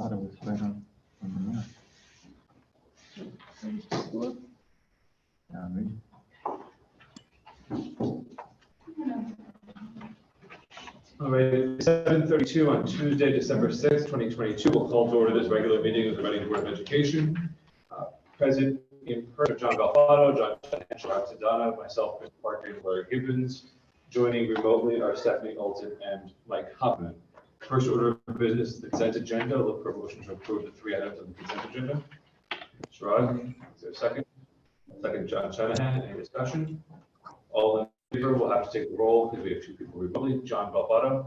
thought it was right on the map. Yeah, maybe. All right, 7:32 on Tuesday, December 6th, 2022. We'll call to order this regular meeting of the Reading Board of Education. Present in person, John Galfato, John Sedana, myself, Chris Parker, and Larry Gibbons. Joining remotely are Stephanie Olson and Mike Huffman. First order of business is the consent agenda. Look for a motion to approve the 3 items on the consent agenda. Shrug, is there a second? Second, John Shanahan. Any discussion? All in favor, we'll have to take the roll because we have 2 people remotely. John Galfato,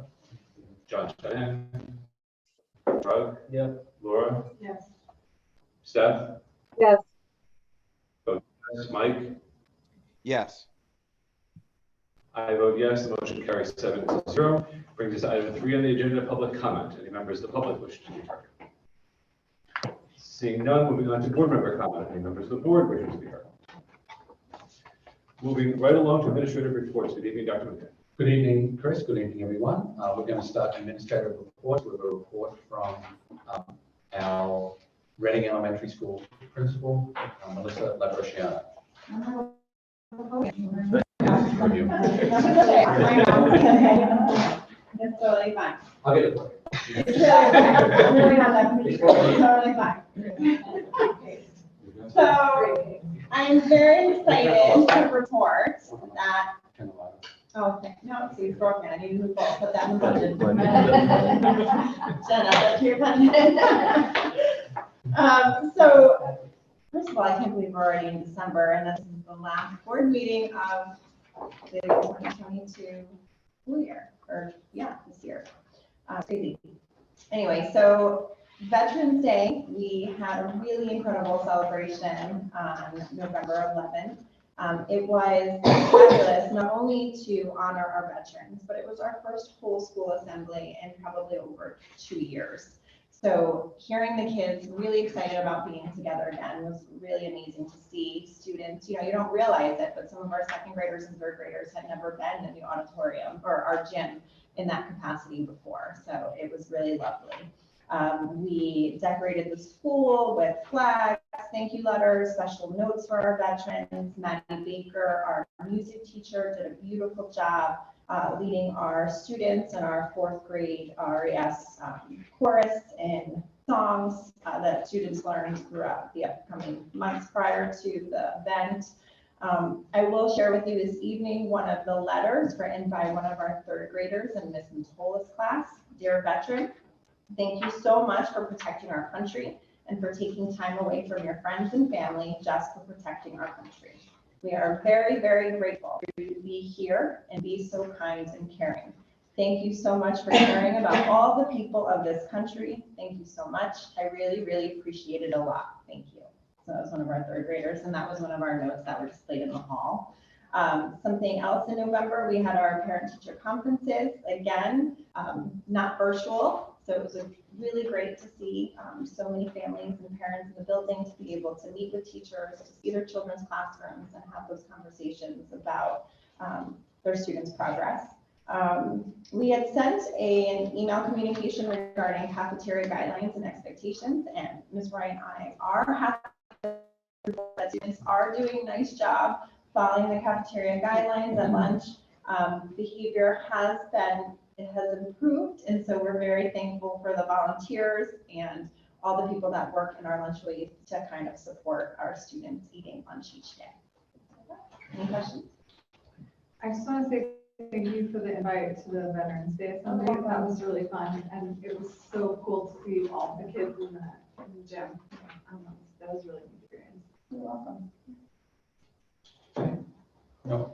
John Shanahan, Shrug, Yeah. Laura, Yes. Steph, Yes. Mike. Yes. I vote yes, the motion carries 7-0. Brings us to item 3 on the agenda, public comment. Any members of the public wish to be heard? Seeing none, moving on to board member comment. Any members of the board wishing to be heard? Moving right along to administrative reports. Good evening, Dr. McKay. Good evening, Chris. Good evening, everyone. We're going to start administrative reports with a report from our Reading Elementary School principal, Melissa Labrosciano. It's totally fine. I'll get it. It's really not that many. It's totally fine. So I'm very excited to report that. Oh, okay. No, see, it's broken. I need to move forward. Put that in the budget. Jenna, that's your budget. So first of all, I can't believe we're already in December, and this is the last board meeting of the 2022 school year, or yeah, this year. Crazy. Anyway, so Veterans Day, we had a really incredible celebration on November 11th. It was fabulous, not only to honor our veterans, but it was our first whole school assembly in probably over 2 years. So hearing the kids really excited about being together again was really amazing to see. Students, you know, you don't realize it, but some of our 2nd graders and 3rd graders had never been in the auditorium or our gym in that capacity before. So it was really lovely. We decorated the school with flags, thank you letters, special notes for our veterans. Maddie Baker, our music teacher, did a beautiful job leading our students in our 4th grade RES chorus and songs that students learned throughout the upcoming months prior to the event. I will share with you this evening one of the letters written by one of our 3rd graders in Miss Motola's class. Dear veteran, thank you so much for protecting our country and for taking time away from your friends and family just for protecting our country. We are very, very grateful for you to be here and be so kind and caring. Thank you so much for caring about all the people of this country. Thank you so much. I really, really appreciate it a lot. Thank you. So that was one of our 3rd graders, and that was one of our notes that were displayed in the hall. Something else in November, we had our parent-teacher conferences, again, not virtual. So it was really great to see so many families and parents in the building to be able to meet with teachers, to see their children's classrooms and have those conversations about their students' progress. We had sent an email communication regarding cafeteria guidelines and expectations, and Ms. Roy and I are happy that students are doing a nice job following the cafeteria guidelines at lunch. Behavior has improved, and so we're very thankful for the volunteers and all the people that work in our lunch leave to kind of support our students eating lunch each day. Any questions? I just want to say thank you for the invite to the Veterans Day Assembly. That was really fun, and it was so cool to see all the kids in the gym. That was really an experience. You're welcome. Okay.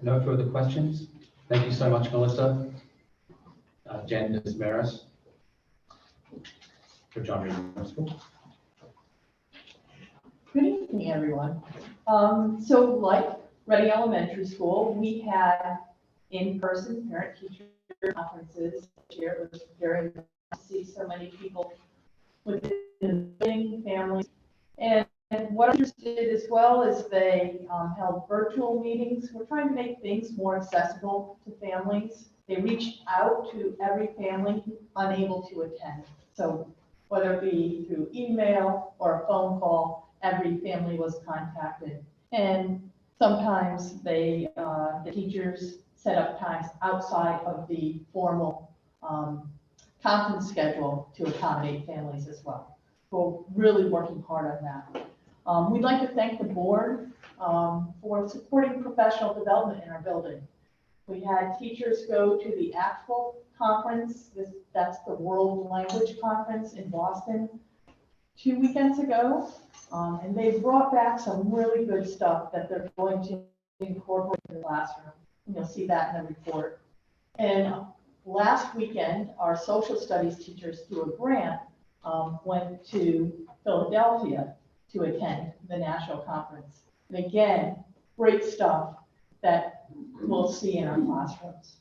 No further questions. Thank you so much, Melissa. Jen Desmaris for John Reed Middle School. Good evening, everyone. So like Reading Elementary School, we had in-person parent-teacher conferences this year. It was very nice to see so many people within the building, families. And what I'm interested in as well is they held virtual meetings. We're trying to make things more accessible to families. They reached out to every family unable to attend. So whether it be through email or a phone call, every family was contacted. And sometimes the teachers set up times outside of the formal conference schedule to accommodate families as well. We're really working hard on that. We'd like to thank the board for supporting professional development in our building. We had teachers go to the ACTFL conference, that's the World Language Conference in Boston 2 weekends ago. And they brought back some really good stuff that they're going to incorporate in the classroom. And you'll see that in the report. And last weekend, our social studies teachers through a grant went to Philadelphia to attend the national conference. And again, great stuff that we'll see in our classrooms.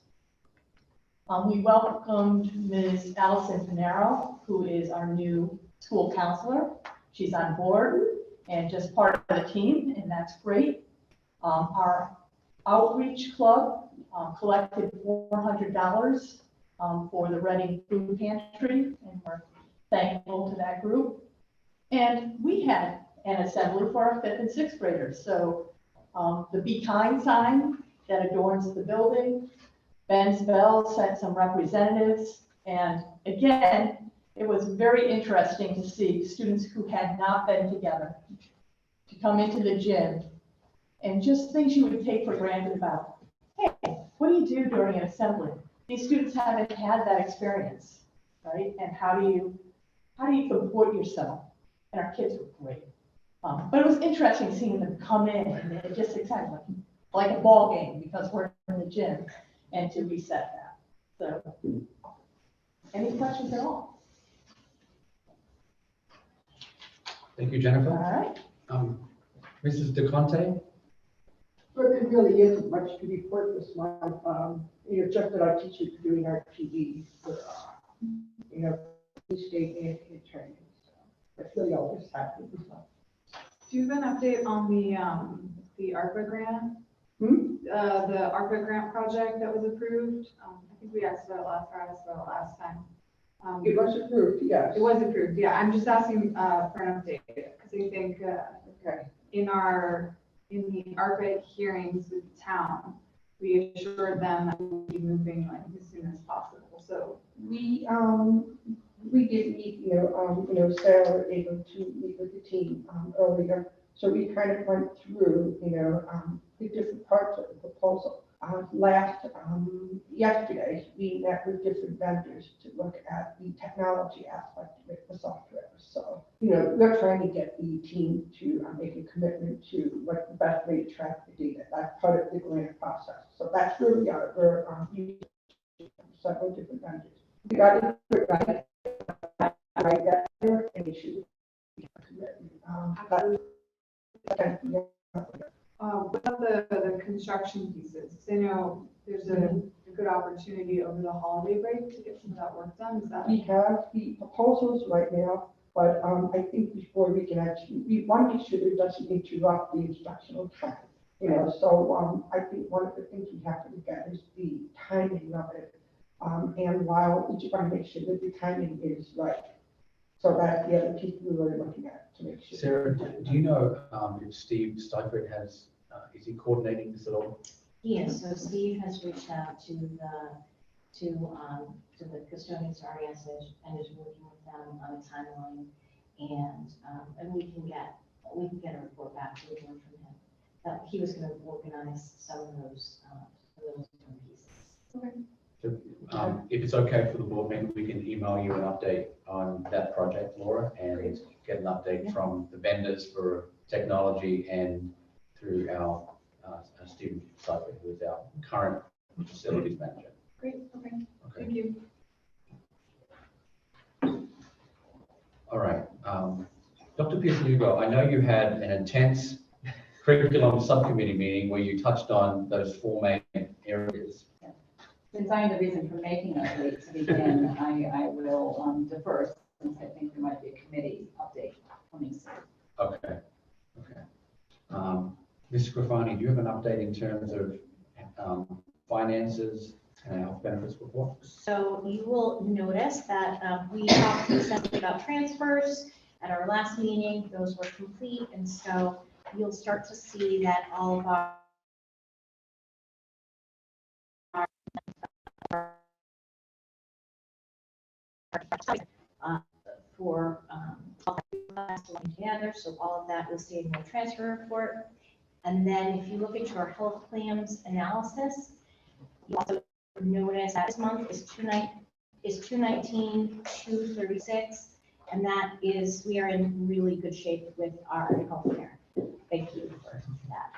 We welcomed Ms. Allison Pinero, who is our new school counselor. She's on board and just part of the team, and that's great. Our outreach club collected $400 for the Reading Food Pantry, and we're thankful to that group. And we had an assembly for our 5th and 6th graders. So the Be Kind sign that adorns the building, Ben's Bell sent some representatives, and again, it was very interesting to see students who had not been together to come into the gym and just things you would take for granted about, hey, what do you do during an assembly? These students haven't had that experience, right? And how do you comport yourself? And our kids were great. But it was interesting seeing them come in and they're just excited, like a ball game, because we're in the gym, and to reset that. So, any questions at all? Thank you, All Jennifer. right. Mrs. DeConte? But there really isn't much to report this month. Just that our teachers are doing our TV for, state and training. So that's really all that's happening this month. Do you have an update on the ARPA grant? The ARPA grant project that was approved? I think we asked about it last time. It was approved, yes. It was approved, yeah. I'm just asking for an update because I think Okay. in the ARPA hearings with the town, we assured them that we would be moving like as soon as possible. So We did meet, Sarah was able to meet with the team earlier. So we kind of went through, the different parts of the proposal. Yesterday, we met with different vendors to look at the technology aspect of it, the software. So, we're trying to get the team to make a commitment to what's the best way to track the data. That's part of the grant process. So that's where we are. We're using several different vendors. We got it right. Right there, and it should be a commitment. what about the construction pieces? Because I know there's a good opportunity over the holiday break to get some of that work done. Is that? We have the proposals right now, but I think before we can actually, we want to make sure it doesn't interrupt the instructional time. So I think one of the things we have to look at is the timing of it. And while we just want to make sure that the timing is right. So that's the other piece we're really looking at to make sure. Sarah, do you know if Steve Steinfeld is he coordinating this at all? Yes, so Steve has reached out to the custodians at RES and is working with them on a timeline, and we can get a report back to the board from him. He was going to organize some of those different pieces. Okay. So, if it's okay for the board, maybe we can email you an update on that project, Laura, and get an update from the vendors for technology and through our Steve Seifert, who is our current facilities manager. Great. Okay. Okay. Thank you. All right. Dr. Pierce-Lugo, I know you had an intense curriculum subcommittee meeting where you touched on those 4 main areas. Since I am the reason for making us late to begin, I will defer, since I think there might be a committee update coming soon. Okay. Ms. Grafani, do you have an update in terms of finances and our benefits report. So you will notice that we talked extensively about transfers at our last meeting. Those were complete, and so you'll start to see that all of our uh, for together, so all of that you'll see in your transfer report. And then if you look at your health claims analysis, you also notice that this month is 219, 236, and that is, we are in really good shape with our healthcare. Thank you for that.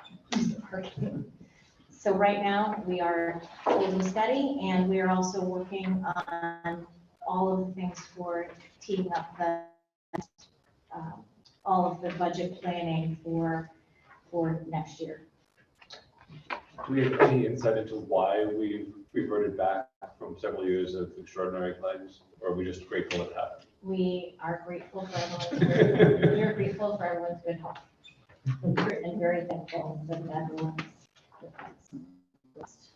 So right now, we are holding steady, and we are also working on all of the things for teeing up the, all of the budget planning for next year. Do we have any insight into why we've reverted back from several years of extraordinary claims, or are we just grateful it happened? We are grateful for everyone's, we are grateful for everyone's good health. And very thankful that everyone's blessed.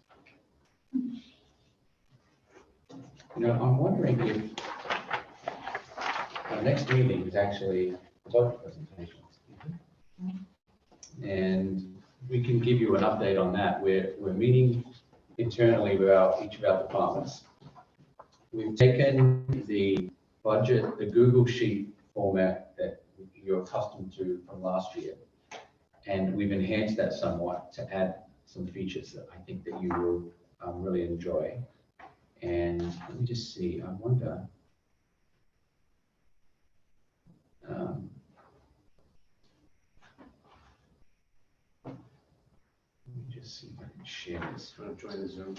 You know, I'm wondering if our next meeting is actually budget presentations. And we can give you an update on that. We're meeting internally with each of our departments. We've taken the budget, the Google Sheet format that you're accustomed to from last year, and we've enhanced that somewhat to add some features that I think that you will really enjoy. And let me just see, I wonder. Let me just see if I can share this. Want to join the Zoom?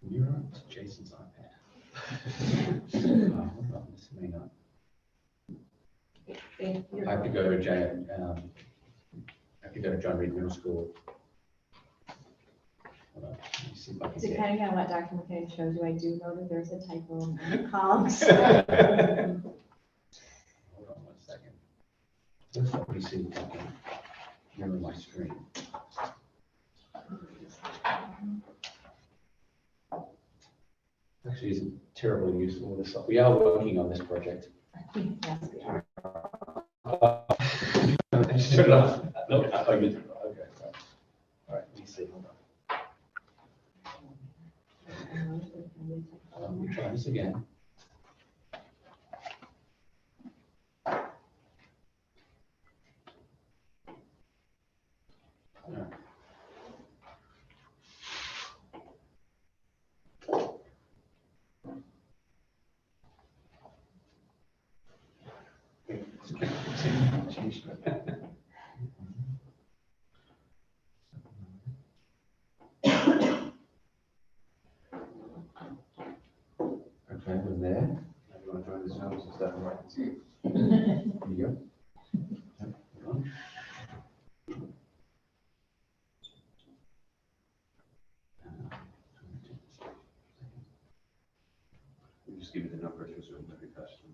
You're on Jason's iPad. Hold on, this may not. I have to go to John Reed Middle School. Hold on, let me see if I can get. Depending on what Dr. McKay shows you, I do know that there's a typo in the columns. Hold on 1 second. Let's let me see if I can mirror my screen. Actually, isn't terribly useful. We are working on this project. Yes, we are. Turn it off. No, okay. All right, let me see. Hold on. Let me try this again. All right. Okay, we're there. You want to join the Zoom so that everyone can see? There you go. Yep, hold on. You just give me the number for Zoom every customer.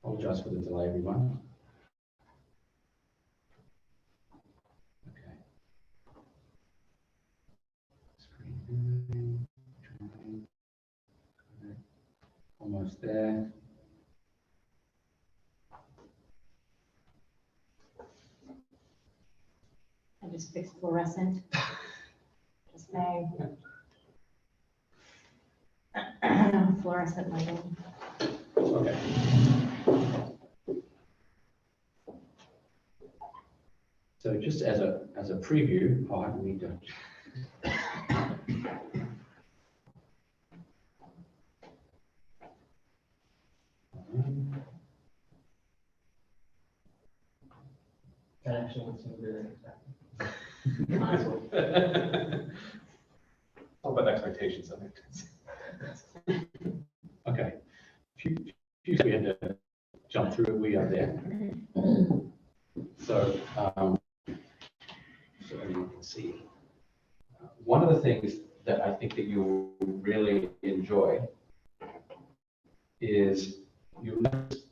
Apologize for the delay, everyone. Okay. Screen. Almost there. I just fixed fluorescent. Just saying. Fluorescent lighting. Okay. So just as a preview, I need to. That actually looks really All about expectations, I think. Okay. Few we had to jump through. We are there. So, so you can see. One of the things that I think that you'll really enjoy is you notice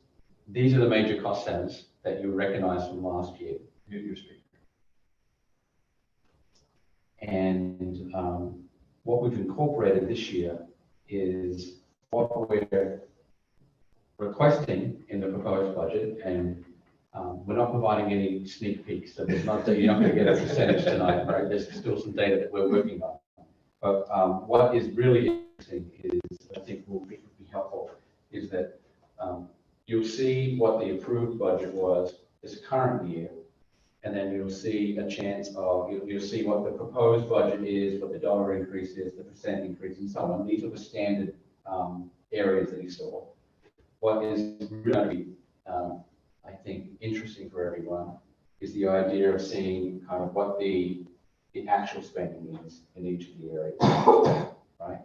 these are the major cost centers that you recognize from last year. Your speaker. And what we've incorporated this year is what we're requesting in the proposed budget, and we're not providing any sneak peeks, so there's not, you're not going to get a percentage tonight, right? There's still some data that we're working on. But what is really interesting is, I think will be helpful, is that you'll see what the approved budget was this current year, and then you'll see a chance of, you'll see what the proposed budget is, what the dollar increase is, the percent increase, and so on. These are the standard areas that you saw. What is really, I think, interesting for everyone is the idea of seeing kind of what the actual spending is in each of the areas, right?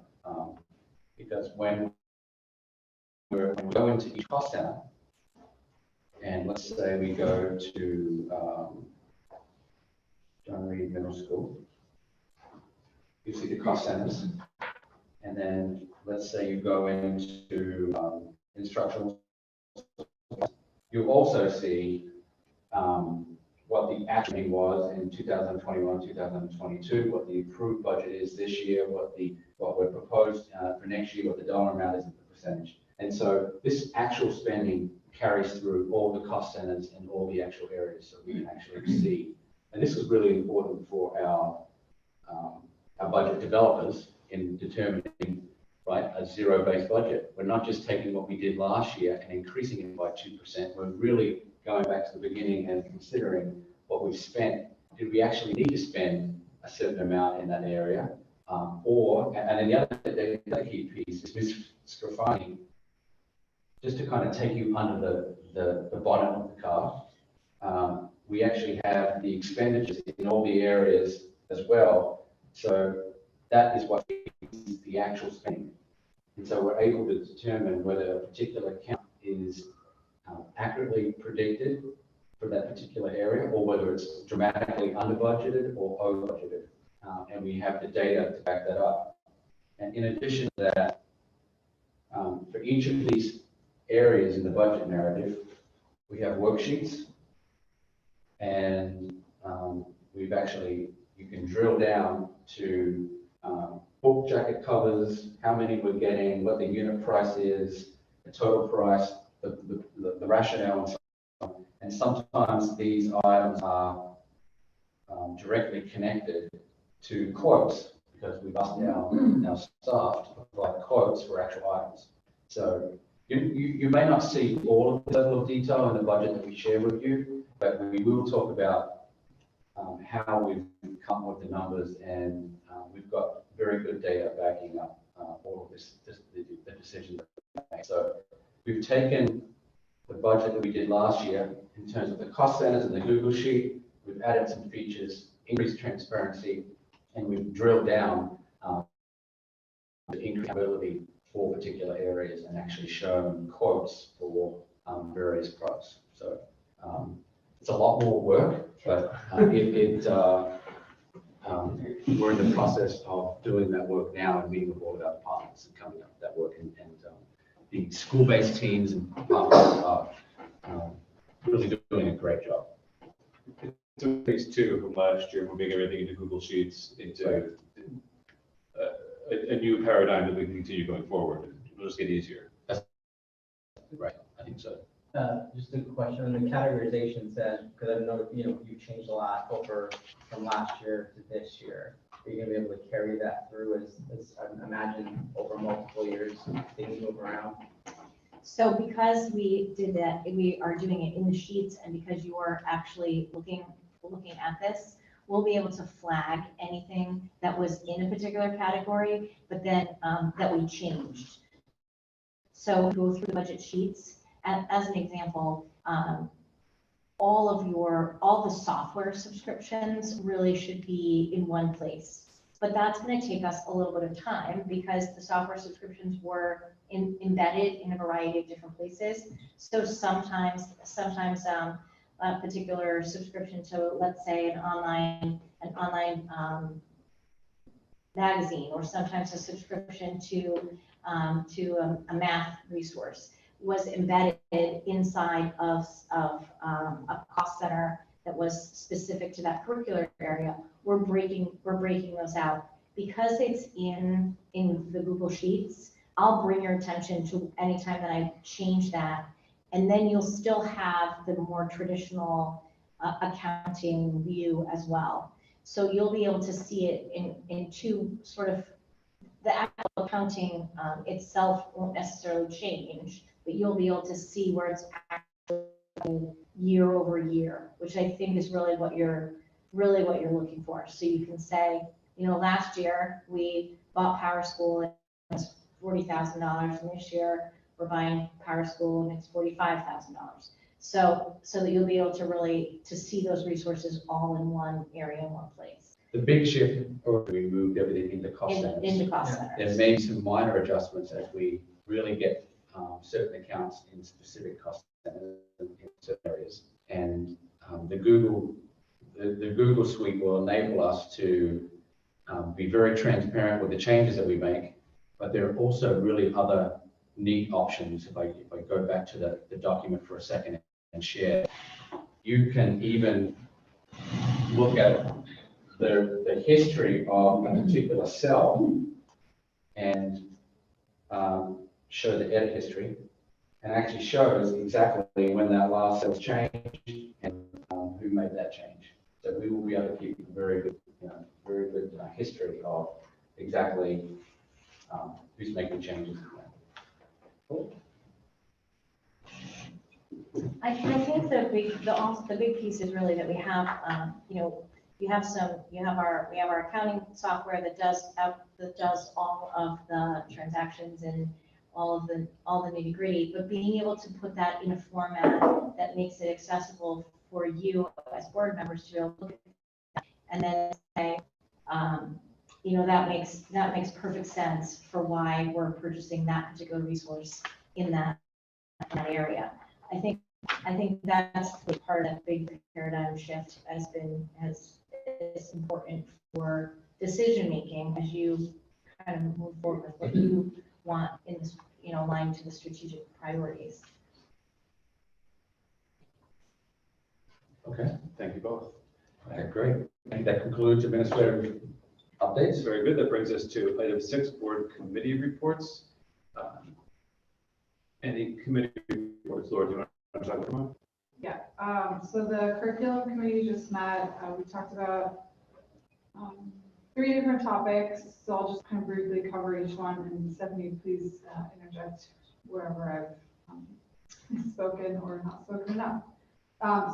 Because when we go into each cost center, and let's say we go to John Reed Middle School, you see the cost centers, and then let's say you go into instructional, you'll also see what the actual was in 2021, 2022, what the approved budget is this year, what we're proposed for next year, what the dollar amount is, and the percentage. And so this actual spending carries through all the cost centers and all the actual areas, so we can actually see. And this is really important for our budget developers in determining, right, a zero-based budget. We're not just taking what we did last year and increasing it by 2%. We're really going back to the beginning and considering what we've spent. Did we actually need to spend a certain amount in that area? And then the other key piece is refining, just to kind of take you under the bonnet of the car. We actually have the expenditures in all the areas as well. So that is what is the actual spending. And so we're able to determine whether a particular account is accurately predicted for that particular area, or whether it's dramatically under budgeted or over budgeted. And we have the data to back that up. And in addition to that, for each of these areas in the budget narrative, we have worksheets, and we've actually, you can drill down to book jacket covers, how many we're getting, what the unit price is, the total price, the rationale, and so on. And sometimes these items are directly connected to quotes, because we've asked our staff to provide quotes for actual items. So you may not see all of the level of detail in the budget that we share with you, but we will talk about how we've come up with the numbers, and we've got very good data backing up all of the decisions that we made. So we've taken the budget that we did last year in terms of the cost centers and the Google Sheet. We've added some features, increased transparency, and we've drilled down the increasability for particular areas and actually shown quotes for various products. So it's a lot more work, but we're in the process of doing that work now and meeting with all of our departments and coming up with that work. And the school-based teams and departments are really doing a great job. So phase 2 from last year, moving everything into Google Sheets into a new paradigm that we can continue going forward. It'll just get easier. Right, I think so. Just a question on the categorization said, because I know, you've changed a lot over from last year to this year. Are you gonna be able to carry that through as I imagine over multiple years, things move around? So because we did that, we are doing it in the sheets, and because you are actually looking at this, we'll be able to flag anything that was in a particular category, but then that we changed. So go through the budget sheets. As an example, all the software subscriptions really should be in one place. But that's going to take us a little bit of time because the software subscriptions were embedded in a variety of different places. So sometimes a particular subscription to, let's say, an online magazine, or sometimes a subscription to a math resource. was embedded inside of a cost center that was specific to that curricular area, we're breaking those out. Because it's in the Google Sheets, I'll bring your attention to anytime that I change that. And then you'll still have the more traditional accounting view as well. So you'll be able to see it in two sort of, the actual accounting itself won't necessarily change, but you'll be able to see where it's actually year over year, which I think is really what you're looking for. So you can say, you know, last year we bought Power School and it was $40,000, and this year we're buying Power School and it's $45,000. So that you'll be able to really to see those resources all in one area, in one place. The big shift, or we moved everything into cost centers. Into cost Yeah. centers. There may be some minor adjustments as we really get certain accounts in specific cost centers in certain areas. And the Google suite will enable us to be very transparent with the changes that we make, but there are also really other neat options. If I go back to the document for a second and share, you can even look at the history of a particular cell and show the edit history, and actually shows exactly when that last cell was changed and who made that change. So we will be able to keep a very good history of exactly who's making changes. Cool. I think the big piece is really that we have, we have our accounting software that does all of the transactions and all the nitty gritty, but being able to put that in a format that makes it accessible for you as board members to be able to look at that and then say, that makes perfect sense for why we're purchasing that particular resource in that area. I think that's the part of that big paradigm shift is important for decision making as you kind of move forward with what you want in this, aligned to the strategic priorities. Okay, Thank you both. okay, great. I think that concludes administrative It's updates. very good. That brings us to item 6, board committee reports. Any committee reports, Laura, do you want to talk about one? Yeah, so the curriculum committee just met. We talked about 3 different topics, so I'll just kind of briefly cover each one, and Stephanie, please interject wherever I've spoken or not spoken enough.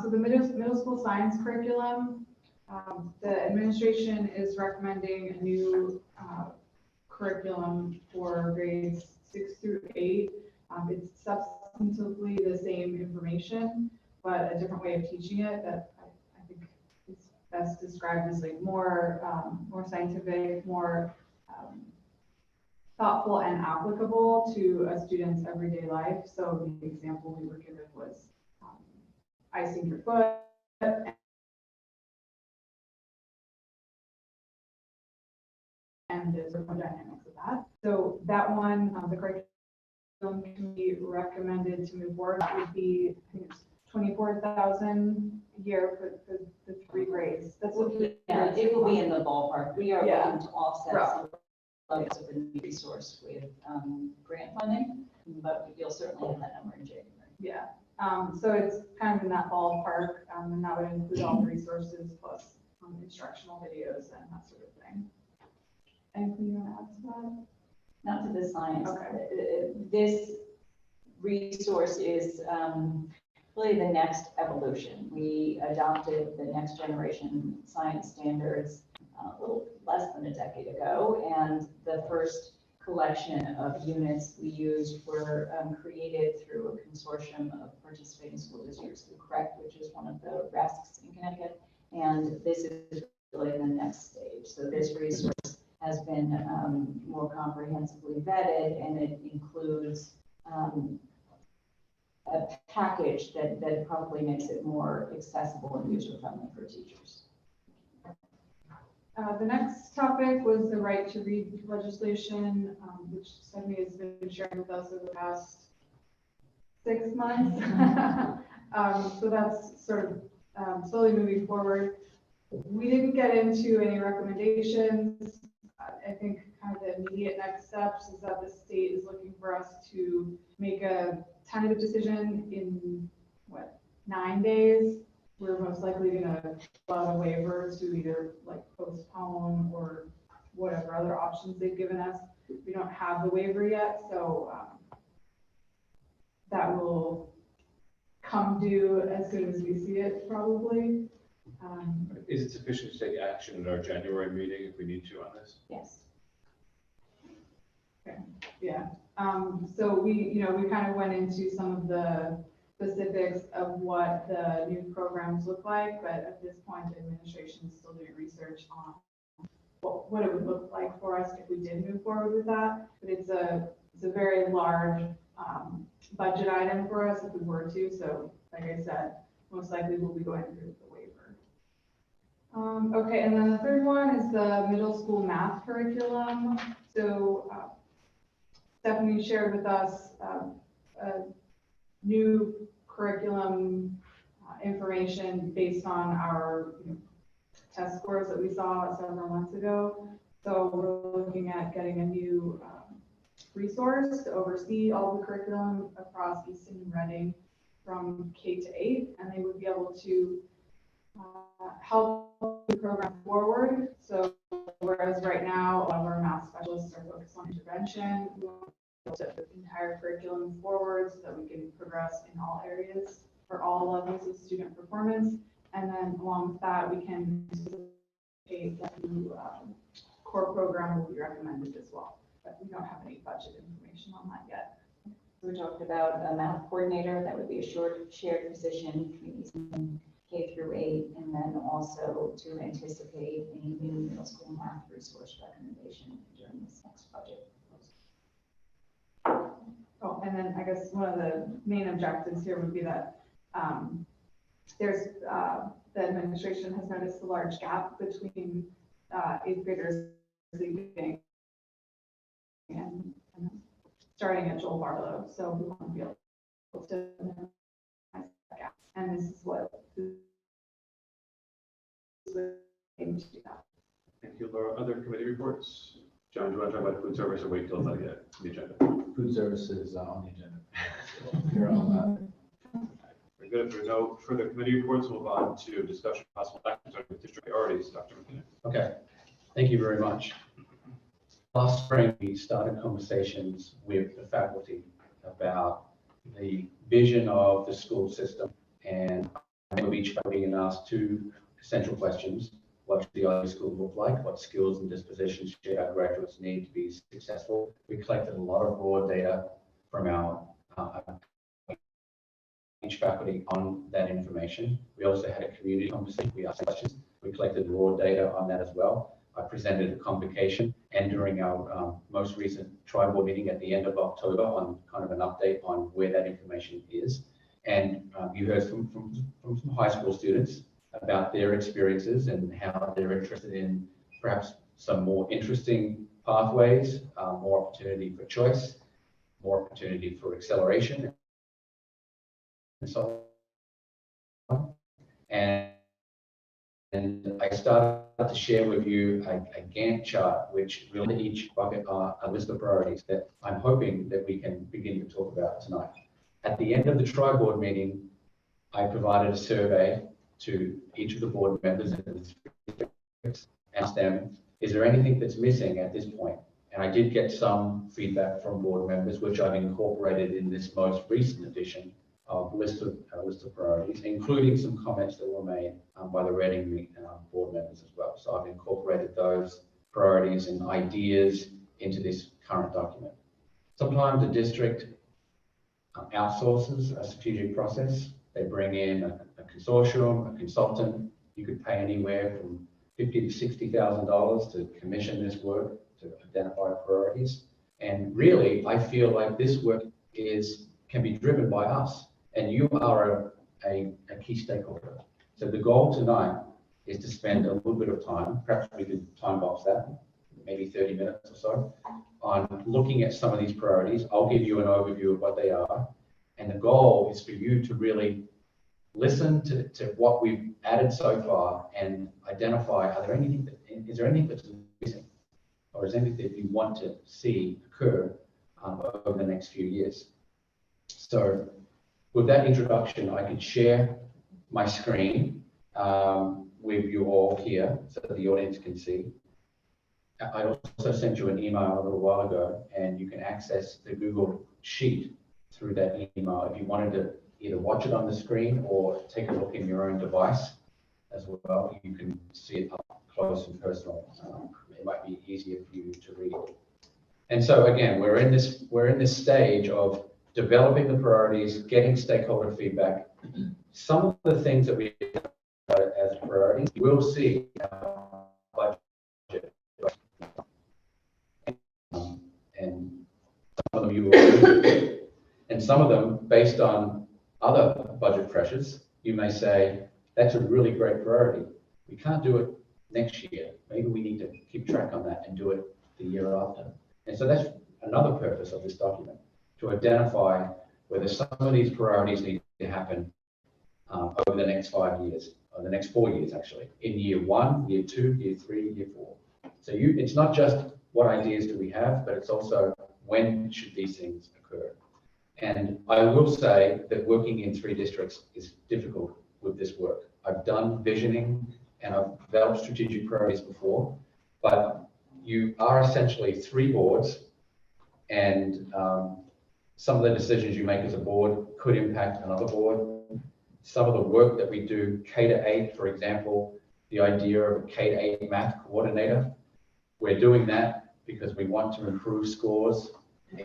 So the middle school science curriculum, the administration is recommending a new curriculum for grades 6 through 8. It's substantively the same information, but a different way of teaching it that I think is best described as like more scientific, more thoughtful and applicable to a student's everyday life. So the example we were given was icing your foot and the thermodynamics of that. So that one, the curriculum can be recommended to move forward. That would be, I think it's 24,000 a year for the 3 grades. That's what Yeah, it will be in the ballpark. We are Yeah. looking to offset some of the new resource with grant funding, but you'll certainly have that number in January. Yeah. So it's kind of in that ballpark, and that would include all the resources plus instructional videos and that sort of thing. Anything you want to add to that? Not to the science. Okay. This resource is really the next evolution. We adopted the next generation science standards a little less than a decade ago, and the first collection of units we used were created through a consortium of participating school districts through CREC, which is one of the RESCs in Connecticut, and this is really the next stage. So this resource has been more comprehensively vetted, and it includes a package that probably makes it more accessible and user-friendly for teachers. The next topic was the right to read legislation, which Stephanie has been sharing with us over the past 6 months. So that's sort of slowly moving forward. We didn't get into any recommendations. I think kind of the immediate next steps is that the state is looking for us to make a tentative decision in, 9 days. We're most likely gonna allow a waiver to either like postpone or whatever other options they've given us. We don't have the waiver yet, so that will come due as soon as we see it, probably. Is it sufficient to take action in our January meeting if we need to on this? Yes. Yeah, so we kind of went into some of the specifics of what the new programs look like, but at this point, the administration is still doing research on what it would look like for us if we did move forward with that. But it's a very large budget item for us if we were to. So like I said, most likely we'll be going through the waiver. Okay, and then the third one is the middle school math curriculum. So Stephanie shared with us a new curriculum information based on our test scores that we saw several months ago. So we're looking at getting a new resource to oversee all the curriculum across Easton and Reading from K to 8, and they would be able to help the program forward. So whereas right now, a lot of our math specialists are focused on intervention, we want to put the entire curriculum forward so that we can progress in all areas for all levels of student performance. And then along with that, we can anticipate that the new core program will be recommended as well. But we don't have any budget information on that yet. We talked about a math coordinator, that would be a shared position between K through 8, and then also to anticipate a new middle school math resource recommendation during this next budget. Oh, and then I guess one of the main objectives here would be that the administration has noticed a large gap between 8th graders leaving and starting at Joel Barlow. So we want to be able to minimize that gap. And this is what this would aim to do that. Thank you, Laura. Other committee reports? John, do you want to talk about food service or wait till it's get the agenda? Food services on the agenda. So you're on that. Very good. If there are no further committee reports, we'll move on to discussion of possible action on district priorities. Dr. McKinnon. Okay, thank you very much. Last spring, we started conversations with the faculty about the vision of the school system, and of each faculty and asked 2 essential questions. What should the ideal school look like? What skills and dispositions should our graduates need to be successful? We collected a lot of raw data from our each faculty on that information. We also had a community conversation. We asked questions. We collected raw data on that as well. I presented a convocation, and during our most recent tri-board meeting at the end of October on kind of an update on where that information is. And you heard from some high school students about their experiences and how they're interested in perhaps some more interesting pathways, more opportunity for choice, more opportunity for acceleration, and so on. And I started to share with you a Gantt chart, which really each bucket are a list of priorities that I'm hoping that we can begin to talk about tonight. At the end of the tri-board meeting, I provided a survey to each of the board members and asked them, is there anything that's missing at this point? And I did get some feedback from board members, which I've incorporated in this most recent edition of list of priorities, including some comments that were made by the Reading board members as well. So I've incorporated those priorities and ideas into this current document. Sometimes the district outsources a strategic process. They bring in a consortium, a consultant. You could pay anywhere from $50,000 to $60,000 to commission this work to identify priorities. And really, I feel like this work can be driven by us, and you are a key stakeholder. So the goal tonight is to spend a little bit of time, perhaps we could time box that, maybe 30 minutes or so, on looking at some of these priorities. I'll give you an overview of what they are. And the goal is for you to really listen to what we've added so far and identify, is there anything that's missing? Or is there anything that you want to see occur over the next few years? So with that introduction, I could share my screen with you all here so that the audience can see. I also sent you an email a little while ago, and you can access the Google Sheet through that email if you wanted to either watch it on the screen or take a look in your own device as well. You can see it up close and personal. It might be easier for you to read. And so again, we're in this stage of developing the priorities, getting stakeholder feedback. Some of the things that we as priorities, we'll see budget. And some of them you will, and some of them based on other budget pressures, you may say, that's a really great priority. We can't do it next year. Maybe we need to keep track on that and do it the year after. And so that's another purpose of this document, to identify whether some of these priorities need to happen over the next 5 years, or the next 4 years actually, in year 1, year 2, year 3, year 4. So it's not just what ideas do we have, but it's also when should these things occur. And I will say that working in 3 districts is difficult with this work. I've done visioning and I've developed strategic priorities before, but you are essentially 3 boards, and some of the decisions you make as a board could impact another board. Some of the work that we do, K-8, for example, the idea of a K-8 math coordinator, we're doing that because we want to improve scores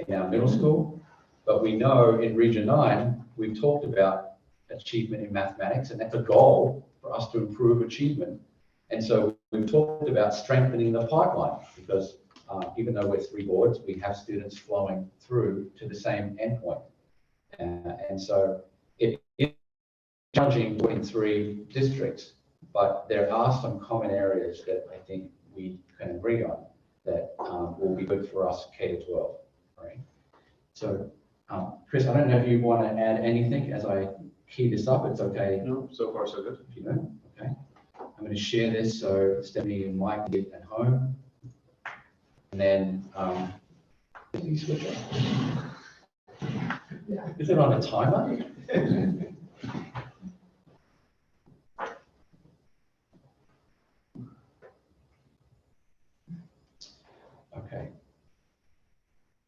in our middle school. But we know in Region 9, we've talked about achievement in mathematics, and that's a goal for us to improve achievement. And so we've talked about strengthening the pipeline, because even though we're 3 boards, we have students flowing through to the same endpoint. And so it is challenging in 3 districts, but there are some common areas that I think we can agree on that will be good for us K-12, right? So, Chris, I don't know if you want to add anything as I key this up. It's okay. No, so far so good. If you don't, okay. I'm going to share this so Stephanie and Mike can get at home. And then, you switch off? Is it on a timer? Okay.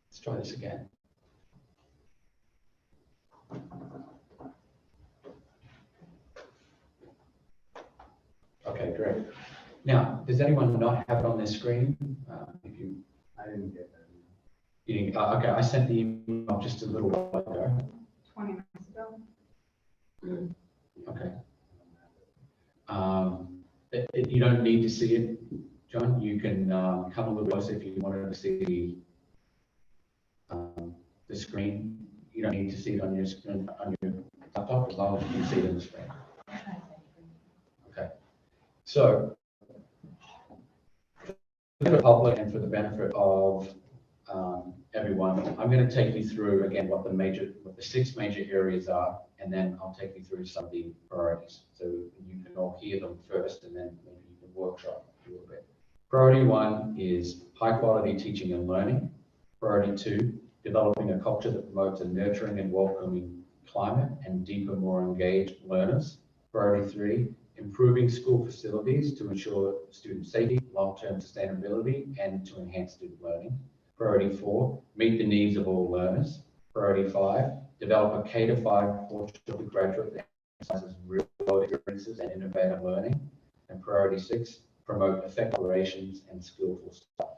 Let's try this again. Okay, great. Now, does anyone not have it on their screen? I didn't get that. You didn't, okay, I sent the email just a little while ago. 20 minutes ago. Okay. You don't need to see it, John. You can come a little closer if you wanted to see the screen. You don't need to see it on your screen, on your laptop, as long as you can see it on the screen. Okay. So, for the public and for the benefit of everyone, I'm going to take you through again what the 6 major areas are, and then I'll take you through some of the priorities. So you can all hear them first, and then maybe you can workshop a little bit. Priority 1 is high quality teaching and learning. Priority 2, developing a culture that promotes a nurturing and welcoming climate and deeper, more engaged learners. Priority 3, improving school facilities to ensure student safety, long-term sustainability, and to enhance student learning. Priority 4, meet the needs of all learners. Priority 5, develop a K-5 portion of the graduate that emphasizes real-world experiences and innovative learning. And priority 6, promote effective operations and skillful staff.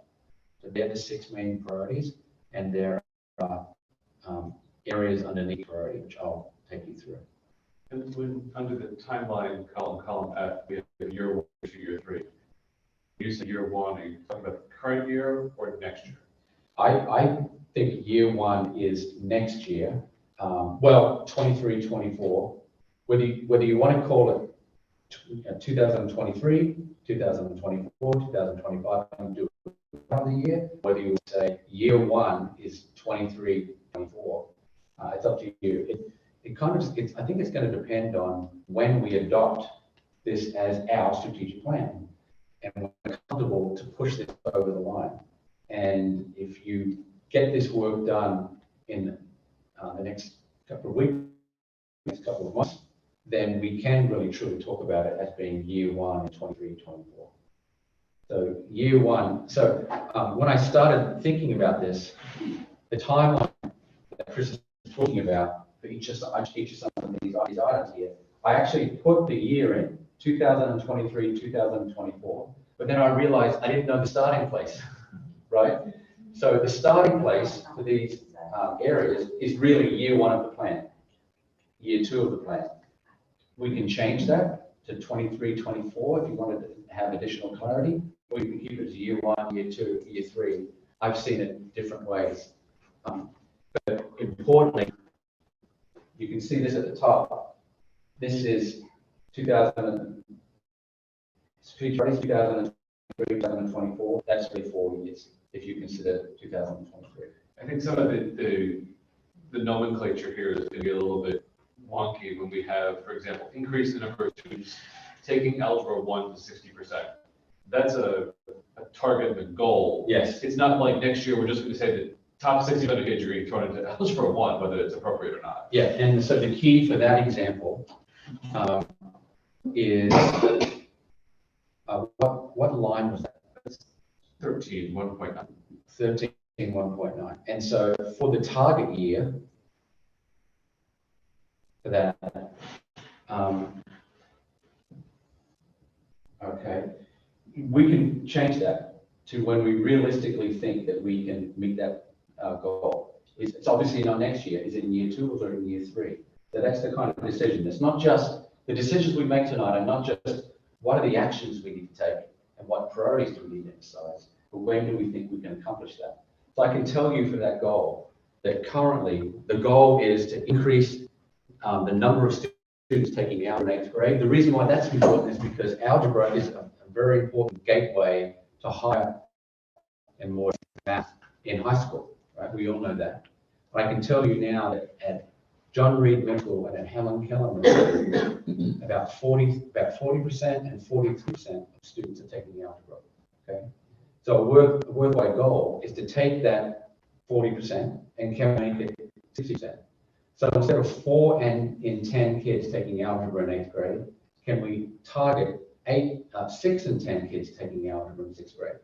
So they're the 6 main priorities, and there are areas underneath priority, which I'll take you through. And when under the timeline column F, we have year 1 to year 3. You say year 1, are you talking about the current year or next year? I think year 1 is next year. Well, 23, 24. Whether you want to call it 2023, 2024, 2025, and do it another year. Whether you say year 1 is 23, 24. It's up to you. It kind of, I think it's going to depend on when we adopt this as our strategic plan. And we're comfortable to push this over the line. And if you get this work done in the next couple of weeks, next couple of months, then we can really truly talk about it as being year one in 23, 24. So year one, so when I started thinking about this, the timeline that Chris is talking about for each of some of these items here, I actually put the year in 2023, 2024, but then I realized I didn't know the starting place, right? So the starting place for these areas is really year one of the plan, year two of the plan. We can change that to 23, 24 if you wanted to have additional clarity, or you can keep it as year one, year two, year three. I've seen it different ways. But importantly, you can see this at the top. This is 2023, 2024. That's really 4 years if you consider 2023. I think some of the nomenclature here is going to be a little bit wonky when we have, for example, increase the number of students taking Algebra 1 to 60%. That's a target and a goal. Yes. It's not like next year we're just going to say that top 60% kids are getting thrown into Algebra 1, whether it's appropriate or not. Yeah, and so the key for that example is, what line was that? 13, 1.9. 13, 1.9. And so for the target year, for that, okay, we can change that to when we realistically think that we can meet that goal. It's obviously not next year. Is it in year 2 or in year 3? So that's the kind of decision. It's not just the decisions we make tonight are not just what are the actions we need to take and what priorities do we need to emphasize, but when do we think we can accomplish that? So I can tell you for that goal that currently the goal is to increase the number of students taking algebra in 8th grade. The reason why that's important is because algebra is a very important gateway to higher and more math in high school, right? We all know that. But I can tell you now that at John Reed Middle School and at Helen Keller Middle School, about 40% and 43% of students are taking algebra, okay? So a worthwhile goal is to take that 40% and can make it 60%. So instead of 4 in 10 kids taking algebra in 8th grade, can we target 6 in 10 kids taking algebra in 6th grade?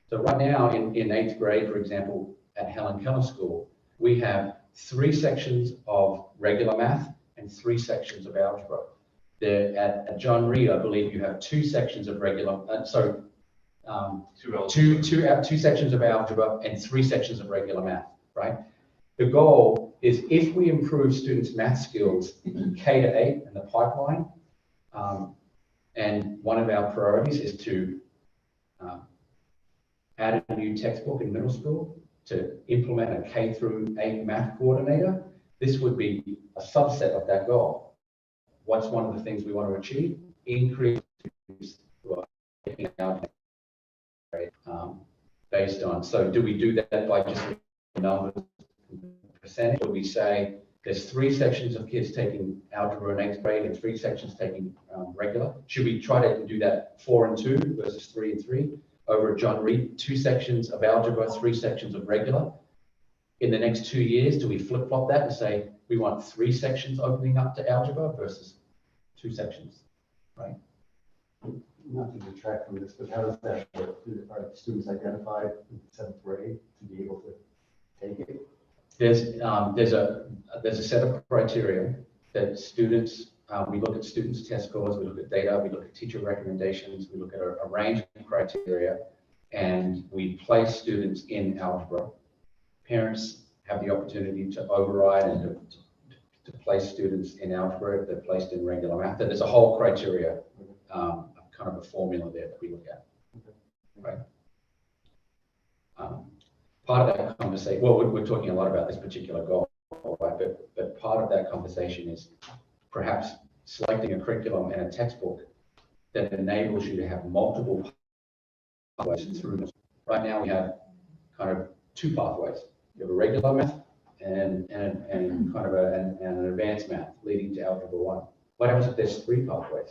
So right now in 8th grade, for example, at Helen Keller School, we have 3 sections of regular math and 3 sections of algebra. There at John Reed, I believe you have 2 sections of regular, two sections of algebra and 3 sections of regular math, right? The goal is if we improve students' math skills in K to 8 in the pipeline, and one of our priorities is to add a new textbook in middle school to implement a K through 8 math coordinator, this would be a subset of that goal. What's one of the things we want to achieve? Increase students who are taking algebra based on, so do we do that by just numbers, percentage, or we say there's 3 sections of kids taking algebra in 8th grade and 3 sections taking regular? Should we try to do that 4 and 2 versus 3 and 3? Over at John Reed, 2 sections of algebra, 3 sections of regular. In the next 2 years, do we flip-flop that and say we want 3 sections opening up to algebra versus 2 sections, right? Not to detract from this, but how does that work? Are students identified in 7th grade to be able to take it? There's a set of criteria that students, we look at students' test scores, we look at data, we look at teacher recommendations, we look at a range of criteria, and we place students in algebra. Parents have the opportunity to override and to place students in algebra if they're placed in regular math. There's a whole criteria, kind of a formula there that we look at, right? Part of that conversation, well, we're talking a lot about this particular goal, right? But part of that conversation is perhaps selecting a curriculum and a textbook that enables you to have multiple pathways through. Right now we have kind of 2 pathways. You have a regular math and kind of an advanced math leading to algebra 1. What happens if there's 3 pathways?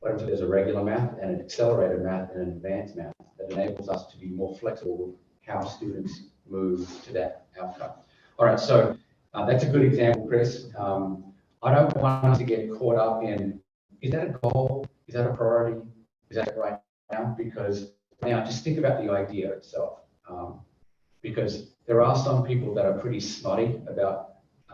What happens if there's a regular math and an accelerated math and an advanced math that enables us to be more flexible with how students move to that outcome? All right, so that's a good example, Chris. I don't want us to get caught up in, is that a goal? Is that a priority? Is that right now? Because now just think about the idea itself. Because there are some people that are pretty snotty about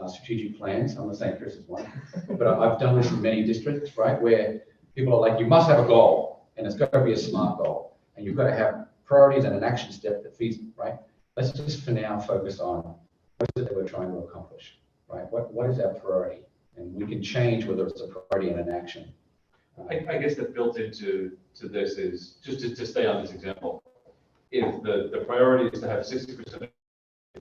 strategic plans. I'm not saying Chris is one, but I've done this in many districts, right? Where people are like, you must have a goal and it's got to be a SMART goal. And you've got to have priorities and an action step that feeds, right? Let's just for now focus on what is it that we're trying to accomplish, right? What is our priority? And we can change whether it's a priority and an action. I guess that built into this is, just to stay on this example, if the priority is to have 60%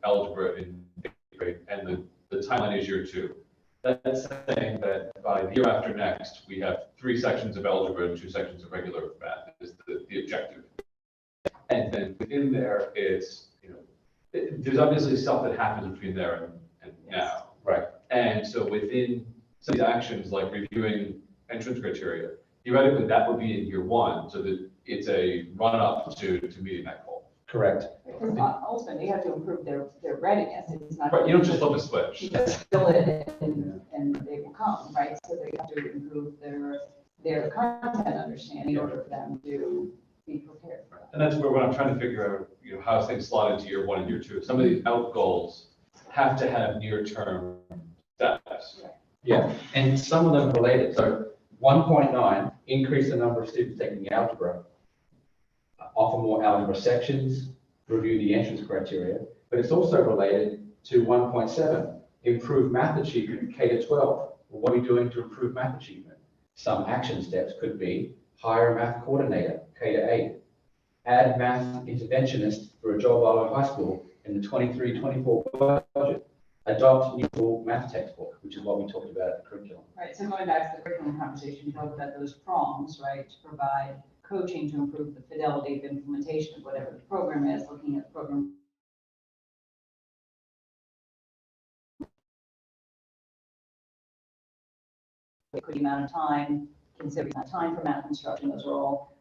algebra in 8th grade and the timeline is year 2, that's saying that by the year after next, we have 3 sections of algebra and 2 sections of regular math is the objective. And then within there, it's, there's obviously stuff that happens between there and now. Right. And so within some of these actions, like reviewing entrance criteria, theoretically that would be in year 1, so that it's a run-up to meeting that goal. Correct. Because ultimately, you have to improve their readiness. It's not. Right, you don't just flip a switch. You just fill it and they will come, right? So they have to improve their content understanding in order for them to be prepared for that. And that's where when I'm trying to figure out, how things slot into year 1 and year 2. Some of these out goals have to have near-term steps. Yeah, and some of them related. So 1.9, increase the number of students taking algebra, offer more algebra sections, review the entrance criteria, but it's also related to 1.7, improve math achievement K to 12. Well, what are we doing to improve math achievement? Some action steps could be hire a math coordinator, K to 8, add math interventionist for a job while in high school in the 23-24 budget, adopt neutral math textbook, which is what we talked about at the curriculum. Right, so going back to the curriculum conversation, you talked about those prongs, right, to provide coaching to improve the fidelity of implementation of whatever the program is, looking at the program. The amount of time, considering that time for math instruction, those are all,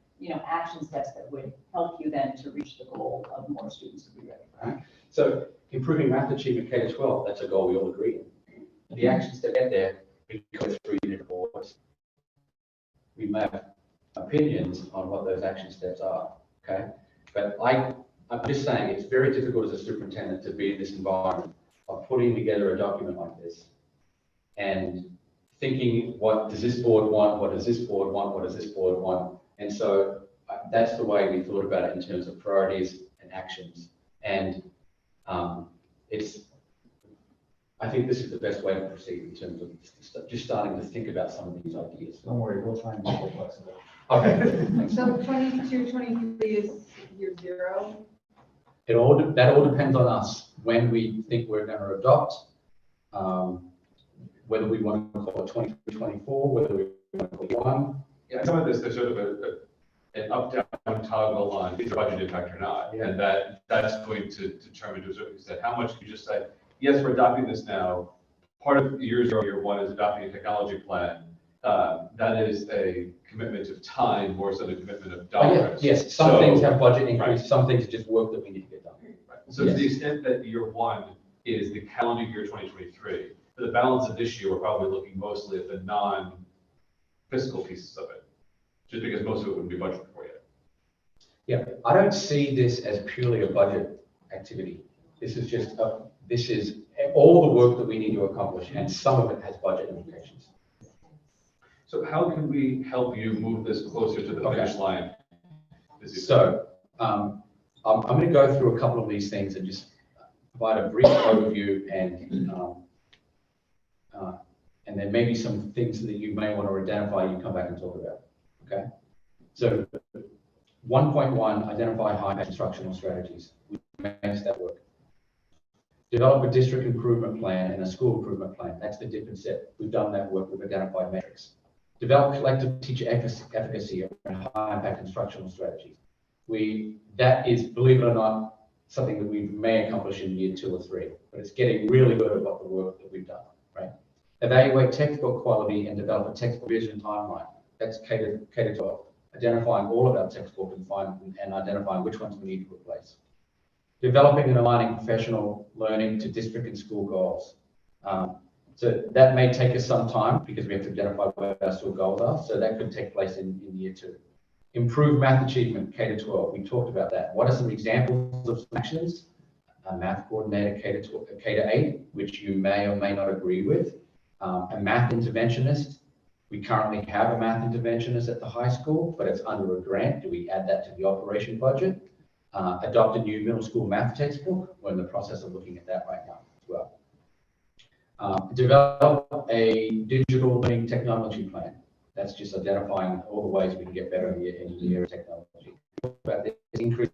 action steps that would help you then to reach the goal of more students to be ready. Right? So improving math achievement K to 12, that's a goal we all agree on. The actions to get there, we go through different boards. We may have opinions on what those action steps are, okay? But I'm just saying it's very difficult as a superintendent to be in this environment of putting together a document like this and thinking, what does this board want? What does this board want? What does this board want? And so that's the way we thought about it in terms of priorities and actions. And I think this is the best way to proceed in terms of just starting to think about some of these ideas. Don't worry, we'll try and be more flexible. Okay. So 22, 23 is year 0. That all depends on us when we think we're going to adopt, whether we want to call it 23, 24, whether we want to call it 1. Yeah, some of this, there's sort of an up-down toggle on is the budget impact or not. Yeah. And that's going to determine to a certain extent how much you just say, yes, we're adopting this now. Part of year 0, year 1 is adopting a technology plan. That is a commitment of time more so than a commitment of dollars. Yes, some things have budget increase, some things are just work that we need to get done. Right. So to the extent that year 1 is the calendar year 2023, for the balance of this year, we're probably looking mostly at the non-fiscal pieces of it, just because most of it wouldn't be budgeted for yet. Yeah, I don't see this as purely a budget activity. This is just this is all the work that we need to accomplish, and some of it has budget implications. So how can we help you move this closer to the finish line? So I'm going to go through a couple of these things and just provide a brief overview and then maybe some things that you may want to identify you come back and talk about, okay? So 1.1, identify high instructional strategies. We manage that work. Develop a district improvement plan and a school improvement plan. That's the dip and set. We've done that work. We've identified metrics. Develop collective teacher efficacy and high impact instructional strategies. That is, believe it or not, something that we may accomplish in year 2 or 3, but it's getting really good at what the work that we've done, right? Evaluate textbook quality and develop a textbook vision timeline. That's K-12. Identifying all of our textbooks and identifying which ones we need to replace. Developing and aligning professional learning to district and school goals. So that may take us some time because we have to identify where our school goals are. So that could take place in year 2. Improve math achievement, K-12. We talked about that. What are some examples of actions? A math coordinator, K-8, which you may or may not agree with. A math interventionist. We currently have a math interventionist at the high school, but it's under a grant. Do we add that to the operation budget? Adopt a new middle school math textbook. We're in the process of looking at that right now as well. Develop a digital learning technology plan. That's just identifying all the ways we can get better in the area of technology. About this increase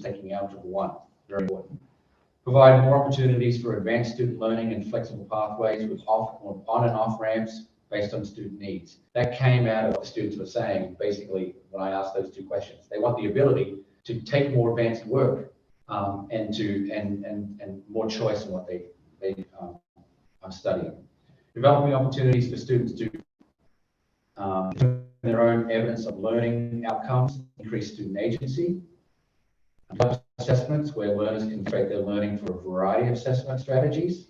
taking algebra 1, very important. Provide more opportunities for advanced student learning and flexible pathways with on and off ramps based on student needs. That came out of what the students were saying, basically, when I asked those 2 questions. They want the ability to take more advanced work and more choice in what they are studying. Developing opportunities for students to their own evidence of learning outcomes, increase student agency. Assessments where learners can create their learning for a variety of assessment strategies.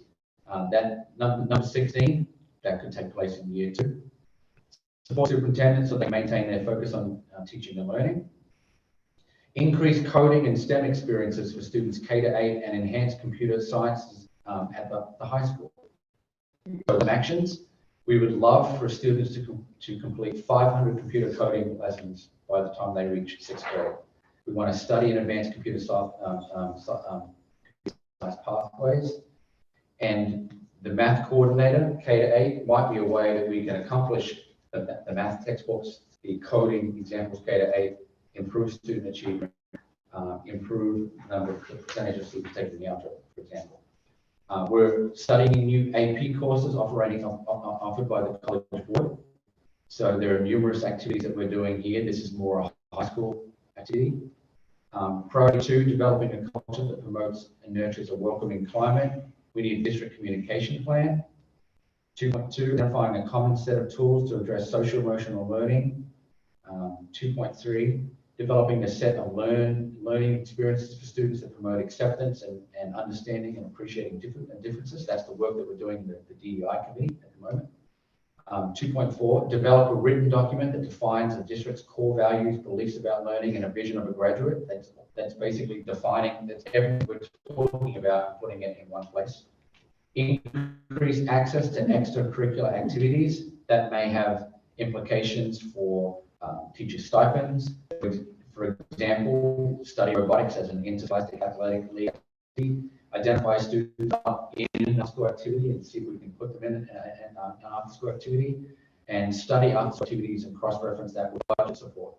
That number 16, that could take place in year 2. Support superintendents so they maintain their focus on teaching and learning. Increase coding and STEM experiences for students K-8 and enhance computer sciences at the high school. So in actions, we would love for students to complete 500 computer coding lessons by the time they reach 6th grade. We want to study and advance computer science pathways. And the math coordinator, K-8, might be a way that we can accomplish the math textbooks, the coding examples K-8, improve student achievement, improve the number of percentage of students taking the algebra, for example. We're studying new AP courses offered by the College Board. So there are numerous activities that we're doing here. This is more a high school activity. Priority 2, developing a culture that promotes and nurtures a welcoming climate. We need a district communication plan. 2.2, identifying a common set of tools to address social emotional learning. 2.3, developing a set of learning experiences for students that promote acceptance and understanding and appreciating differences. That's the work that we're doing in the DEI committee at the moment. 2.4, develop a written document that defines the district's core values, beliefs about learning, and a vision of a graduate. That's basically defining, that's everything we're talking about and putting it in one place. Increase access to extracurricular activities that may have implications for teacher stipends. For example, study robotics as an interscholastic athletic activity. Identify students in after-school activity and see if we can put them in an after-school activity, and study after-school activities and cross-reference that with budget support.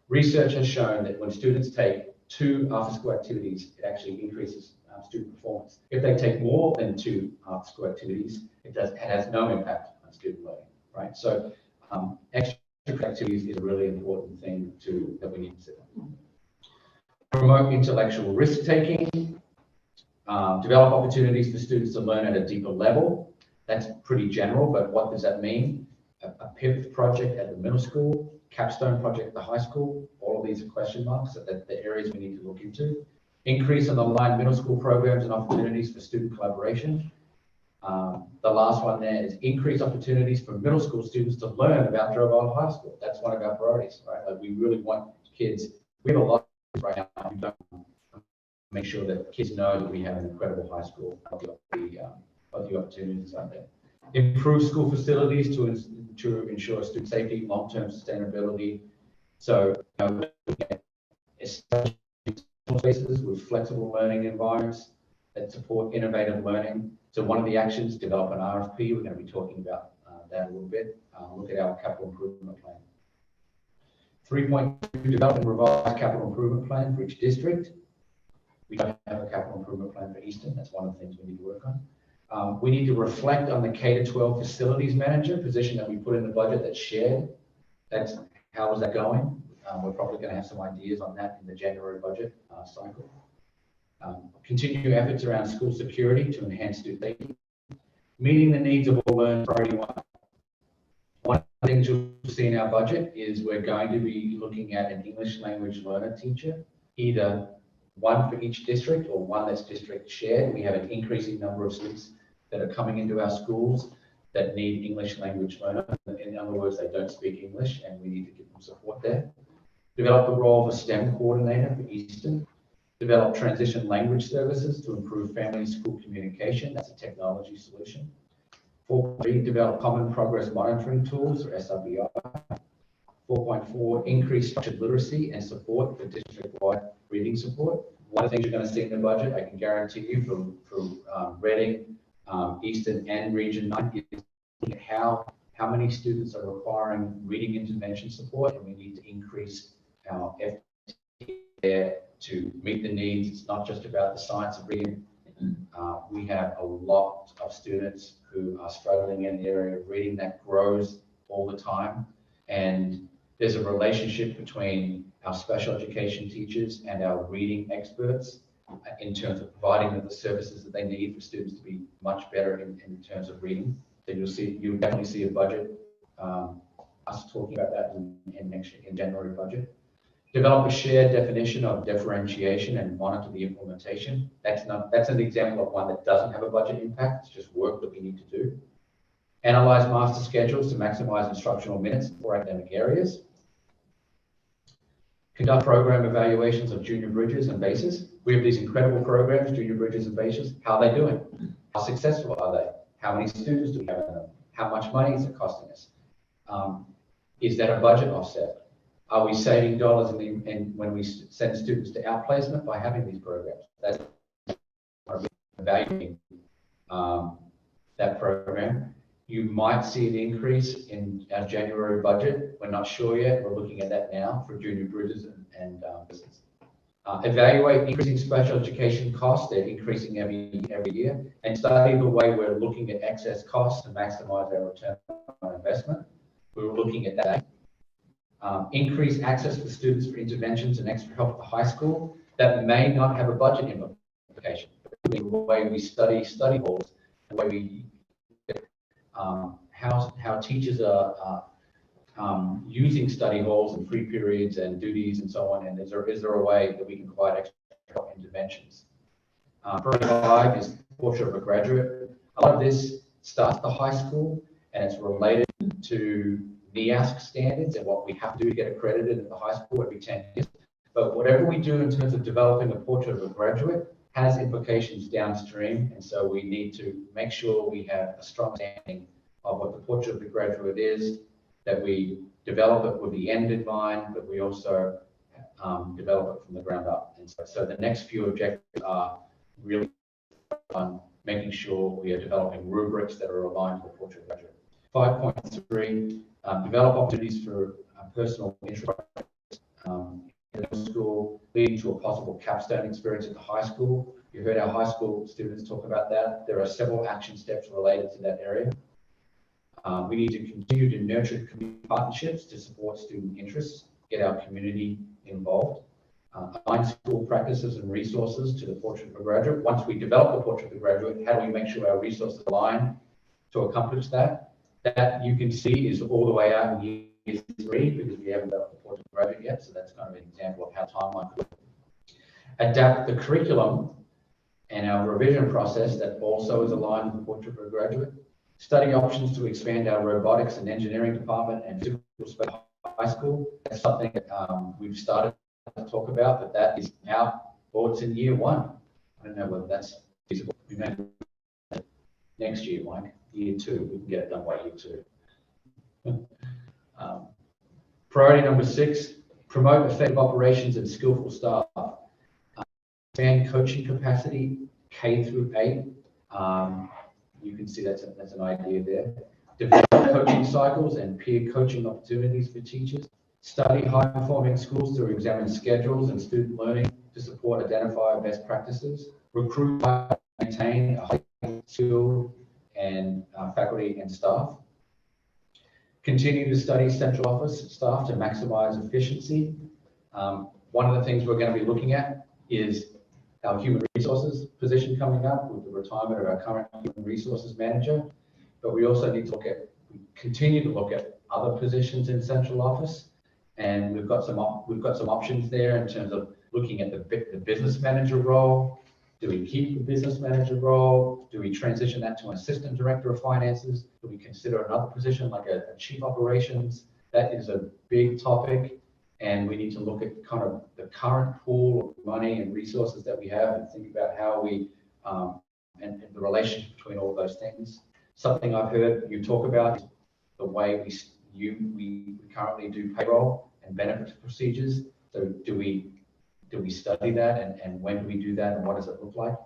Research has shown that when students take 2 after-school activities, it actually increases student performance. If they take more than 2 after-school activities, it has no impact on student learning, right? So extra activities is a really important thing that we need to consider. Promote intellectual risk-taking. Develop opportunities for students to learn at a deeper level. That's pretty general, but what does that mean? A PIP project at the middle school, capstone project at the high school, all of these are question marks, so that the areas we need to look into. Increase and align middle school programs and opportunities for student collaboration. The last one there is increase opportunities for middle school students to learn about Drobold High School. That's one of our priorities, right? Like we really want kids, we have a lot of right now, we don't make sure that kids know that we have an incredible high school, of the opportunities out there. Improve school facilities to ensure student safety, long-term sustainability. So, establish spaces with flexible learning environments that support innovative learning. So one of the actions, develop an RFP. We're going to be talking about that a little bit. Look at our capital improvement plan. 3.2, develop and revise capital improvement plan for each district. We don't have a capital improvement plan for Eastern. That's one of the things we need to work on. We need to reflect on the K-12 facilities manager position that we put in the budget that's shared. How is that going? We're probably going to have some ideas on that in the January budget cycle. Continue efforts around school security to enhance student safety. Meeting the needs of all learners, priority one. One of the things you'll see in our budget is we're going to be looking at an English language learner teacher, either one for each district or one that's district shared. We have an increasing number of students that are coming into our schools that need English language learner. In other words, they don't speak English and we need to give them support there. Develop the role of a STEM coordinator for Eastern. Develop transition language services to improve family school communication. That's a technology solution. 4.3, develop common progress monitoring tools, or SRBI. 4.4, increase structured literacy and support for district-wide reading support. One of the things you're going to see in the budget, I can guarantee you from Reading, Eastern and Region 9, is how many students are requiring reading intervention support, and we need to increase our FTE there to meet the needs. It's not just about the science of reading. We have a lot of students who are struggling in the area of reading that grows all the time. And there's a relationship between our special education teachers and our reading experts in terms of providing them the services that they need for students to be much better in terms of reading. So you'll definitely see a budget, us talking about that in January budget. Develop a shared definition of differentiation and monitor the implementation. That's an example of one that doesn't have a budget impact. It's just work that we need to do. Analyze master schedules to maximize instructional minutes for academic areas. Conduct program evaluations of junior bridges and bases. We have these incredible programs, junior bridges and bases. How are they doing? How successful are they? How many students do we have in them? How much money is it costing us? Is that a budget offset? Are we saving dollars when we send students to outplacement by having these programs? That's evaluating that program. You might see an increase in our January budget. We're not sure yet. We're looking at that now for junior bridges and business. Evaluate increasing special education costs. They're increasing every year. And study the way we're looking at excess costs to maximize our return on investment. We were looking at that. Increase access for students for interventions and extra help at the high school. That may not have a budget implication. The way we study halls, the way we how teachers are using study halls and free periods and duties and so on. And is there a way that we can provide extra help interventions? Priority 5 is portrait of a graduate. A lot of this starts at the high school and it's related to NEASC standards and what we have to do to get accredited at the high school every 10 years. But whatever we do in terms of developing a portrait of a graduate has implications downstream. And so we need to make sure we have a strong understanding of what the portrait of the graduate is, that we develop it with the end in mind, but we also develop it from the ground up. And so the next few objectives are really on making sure we are developing rubrics that are aligned to the portrait of the graduate. 5.3, develop opportunities for personal interest in middle school, leading to a possible capstone experience at the high school. You heard our high school students talk about that. There are several action steps related to that area. We need to continue to nurture community partnerships to support student interests, get our community involved, align school practices and resources to the portrait of a graduate. Once we develop the portrait of the graduate, how do we make sure our resources align to accomplish that? That you can see is all the way out in year 3 because we haven't developed the portrait of the graduate yet. So that's kind of an example of how timeline could work. Adapt the curriculum and our revision process that also is aligned with the portrait of a graduate. Study options to expand our robotics and engineering department and physical space high school. That's something that we've started to talk about, but that is out or it's in year 1. I don't know whether that's feasible. We may do that next year, Mike. Year 2, we can get it done by year 2. Priority number 6, promote effective operations and skillful staff. Expand coaching capacity, K through 8. You can see that's an idea there. Develop coaching cycles and peer coaching opportunities for teachers. Study high-performing schools to examine schedules and student learning to support identify best practices. Recruit, maintain a high skill and faculty and staff. Continue to study central office staff to maximize efficiency. One of the things we're going to be looking at is our human resources position coming up with the retirement of our current human resources manager. But we also need to we continue to look at other positions in central office. And we've got some options there in terms of looking at the business manager role. Do we keep the business manager role? Do we transition that to an assistant director of finances? Do we consider another position like a chief operations? That is a big topic, and we need to look at kind of the current pool of money and resources that we have and think about how we, and the relationship between all of those things. Something I've heard you talk about is the way we currently do payroll and benefits procedures. So do we study that, and when do we do that, and what does it look like?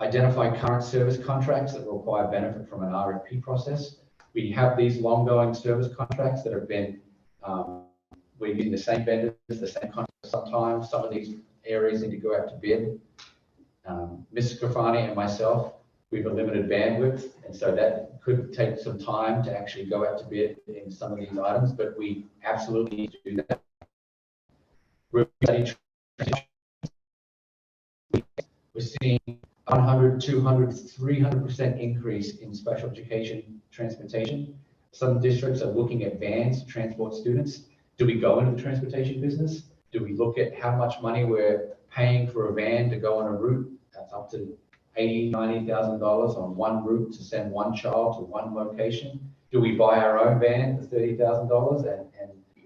Identify current service contracts that require benefit from an RFP process. We have these long-going service contracts that have been, we're using the same vendors, the same contracts sometimes. Some of these areas need to go out to bid. Mrs. Grafani and myself, we have a limited bandwidth, and so that could take some time to actually go out to bid in some of these items, but we absolutely need to do that. We're seeing 100, 200, 300% increase in special education transportation. Some districts are looking at vans to transport students. Do we go into the transportation business? Do we look at how much money we're paying for a van to go on a route that's up to $80,000, $90,000 on one route to send one child to one location? Do we buy our own van for $30,000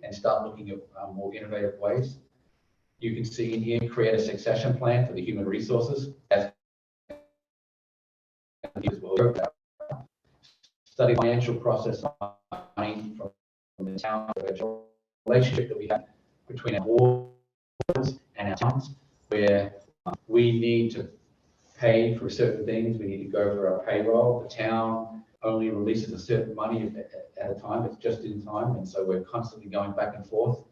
and start looking at more innovative ways? You can see in here, create a succession plan for the human resources. Study financial process money from the town, the relationship that we have between our boards and our towns, where we need to pay for certain things. We need to go for our payroll. The town only releases a certain money at a time. It's just in time. And so we're constantly going back and forth,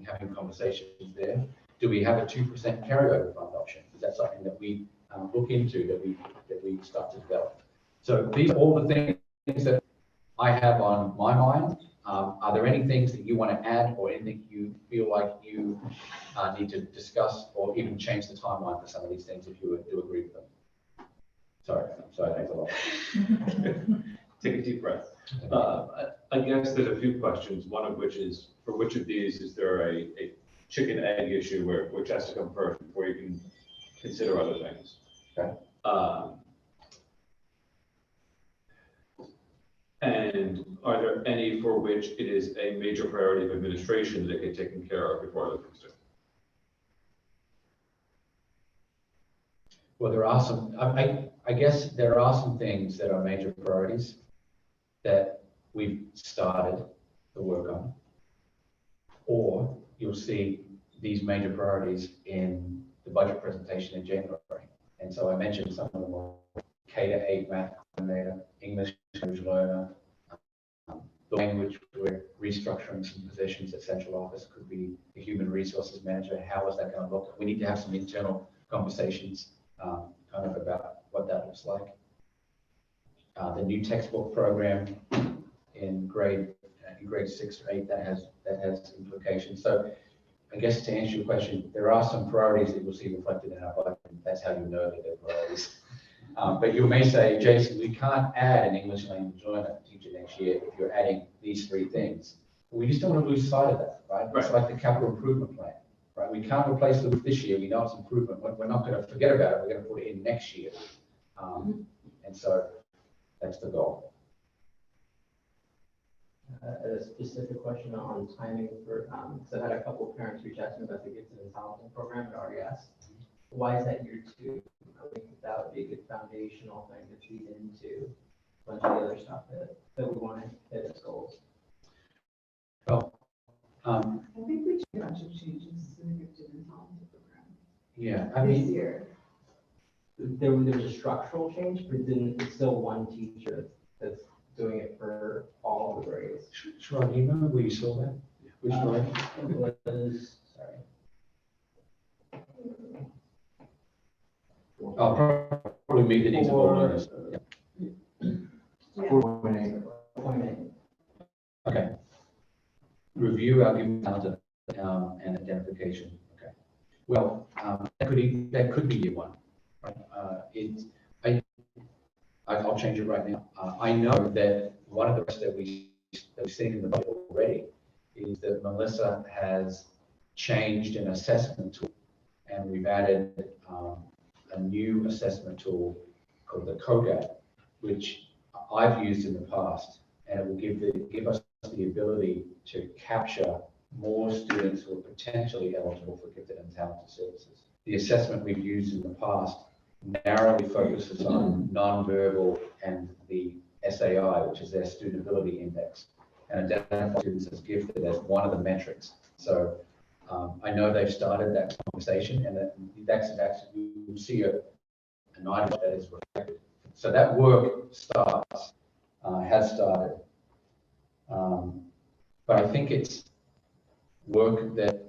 having conversations there. Do we have a 2% carryover fund option? Is that something that we look into, that we start to develop? So these are all the things that I have on my mind. Are there any things that you want to add, or anything you feel like you need to discuss, or even change the timeline for some of these things if you do agree with them? Sorry, thanks a lot. Take a deep breath. I guess there's a few questions, one of which is, for which of these is there a chicken egg issue where which has to come first before you can consider other things? Okay. And are there any for which it is a major priority of administration that get taken care of before other things do? Well, there are some, I guess there are some things that are major priorities that we've started to work on, or you'll see these major priorities in the budget presentation in January. And so I mentioned some of them are K-8 math coordinator, English language learner, the language, we're restructuring some positions at central office, could be the human resources manager. How is that going to look? We need to have some internal conversations kind of about what that looks like. The new textbook program in grade 6 or 8, that has implications. So I guess to answer your question, there are some priorities that you'll see reflected in our budget. That's how you know that they're priorities. But you may say, Jason, we can't add an English language learner teacher next year if you're adding these 3 things. But we just don't want to lose sight of that, right? It's like the capital improvement plan, right? We can't replace the roof this year. We know it's improvement. We're not going to forget about it. We're going to put it in next year. And so that's the goal. A specific question on timing for, because I've had a couple of parents reach out to me about the Gifted and Talented program at RES. Why is that year 2? I think that would be a good foundational thing to feed into a bunch of the other stuff that we want to hit as goals. Well, I think we made a bunch of changes to the Gifted and Talented program yeah, I this mean, year. There was a structural change, but then it's still one teacher that's doing it for all of the grades. Sharon, do you remember where you saw that? Which slide? It was, sorry. I'll probably meet the needs of all learners. Yeah. 4.8. Okay. Review our gifted, talented, and identification. Okay. Well, that could be year one, right? I'll change it right now. I know that one of the rest that we've seen in the budget already is that Melissa has changed an assessment tool, and we've added a new assessment tool called the COGAT, which I've used in the past, and it will give us the ability to capture more students who are potentially eligible for gifted and talented services. The assessment we've used in the past narrowly focuses on non-verbal and the SAI, which is their Student Ability Index, and identifies students as gifted as one of the metrics. So I know they've started that conversation, and that's actually, you will see an item that is reflected. So that work has started. But I think it's work that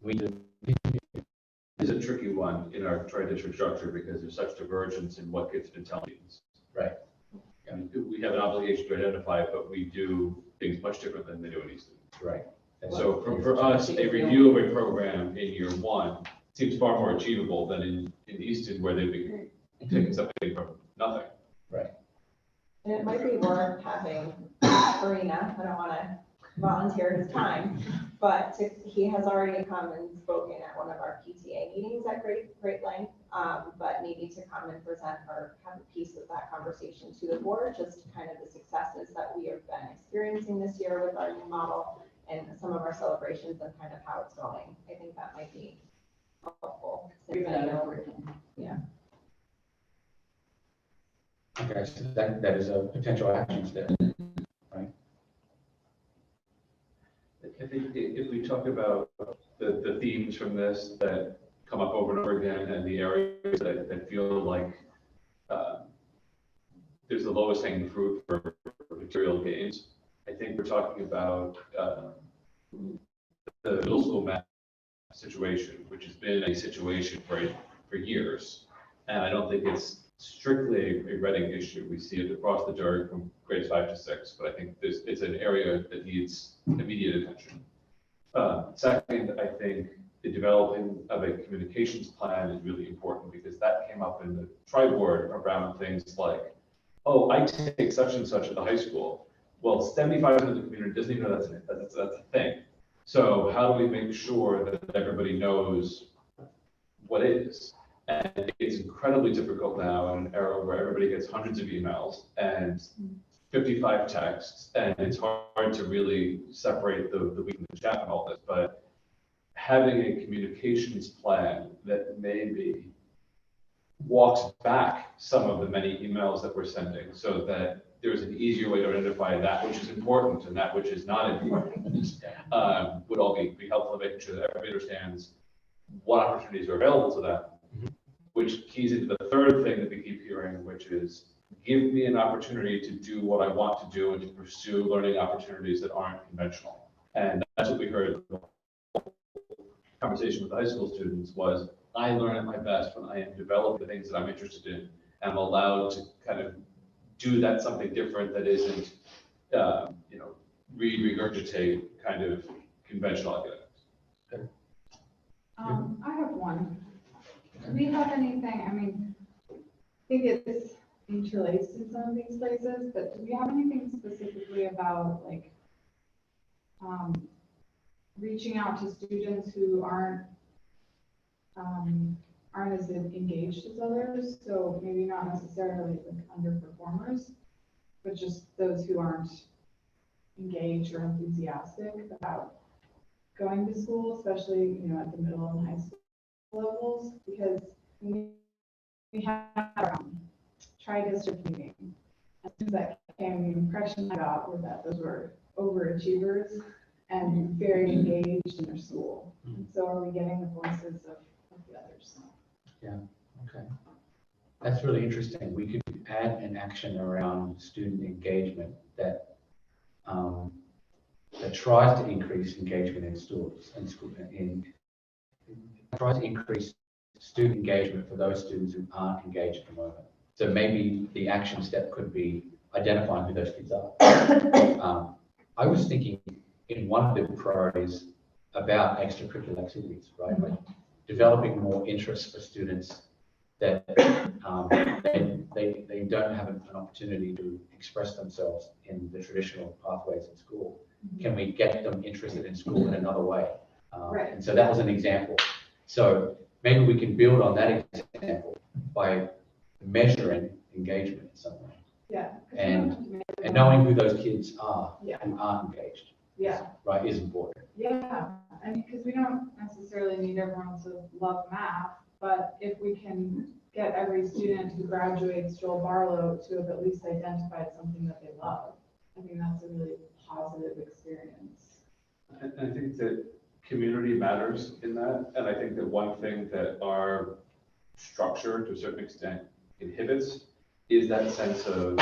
we do. It's a tricky one in our tri-district structure because there's such divergence in what gifted and talented means. Right. I mean, we have an obligation to identify it, but we do things much different than they do in Easton. Right. So for us, a review of a program in year one seems far more achievable than in Easton, where they'd be taking something from nothing. Right. And it might be worth having Karina, I don't want to volunteer his time, but he has already come and spoken at one of our PTA meetings at great length, but maybe to come and present or have a piece of that conversation to the board, just kind of the successes that we have been experiencing this year with our new model and some of our celebrations and kind of how it's going. I think that might be helpful. Yeah. Okay, so that is a potential action step, right? I think if we talk about the themes from this that come up over and over again, and the areas that feel like there's the lowest hanging fruit for material gains, I think we're talking about the middle school math situation, which has been a situation for years. And I don't think it's strictly a Reading issue. We see it across the dirt from grades 5 to 6, but I think it's an area that needs immediate attention. Second, I think the developing of a communications plan is really important because that came up in the tri-board around things like, oh, I take such and such at the high school. Well, 75% of the community doesn't even know that's a thing. So how do we make sure that everybody knows what it is? And it's incredibly difficult now in an era where everybody gets hundreds of emails and 55 texts, and it's hard to really separate the wheat from the chaff and all this. But having a communications plan that maybe walks back some of the many emails that we're sending so that there's an easier way to identify that which is important and that which is not important would all be helpful in making sure that everybody understands what opportunities are available to them, which keys into the third thing that we keep hearing, which is give me an opportunity to do what I want to do and to pursue learning opportunities that aren't conventional. And that's what we heard in the conversation with the high school students was, I learn at my best when I am developing the things that I'm interested in. And I'm allowed to kind of do that something different that isn't, regurgitate kind of conventional academics. I have one. Do we have anything, I mean, I think it's interlaced in some of these places, but do we have anything specifically about like reaching out to students who aren't as engaged as others? So maybe not necessarily like underperformers, but just those who aren't engaged or enthusiastic about going to school, especially, at the middle and high school levels, because we have tri-district meeting. And that came, the impression I got was that those were overachievers and very engaged in their school. So are we getting the voices of the others? Yeah, okay. That's really interesting. We could add an action around student engagement that tries to increase engagement in schools and tries to increase student engagement for those students who aren't engaged at the moment. So maybe the action step could be identifying who those kids are. I was thinking in one of the priorities about extracurricular activities, right? Like developing more interest for students that they don't have an opportunity to express themselves in the traditional pathways in school. Can we get them interested in school in another way? Right. And so that was an example. So maybe we can build on that example by measuring engagement in some way. Yeah. And knowing who those kids are Yeah. who aren't engaged, Yeah. right, is important. Yeah, I mean, because we don't necessarily need everyone to love math, but if we can get every student who graduates Joel Barlow to have at least identified something that they love, I think that's a really positive experience. And I think that community matters in that, and I think that one thing that our structure to a certain extent inhibits is that sense of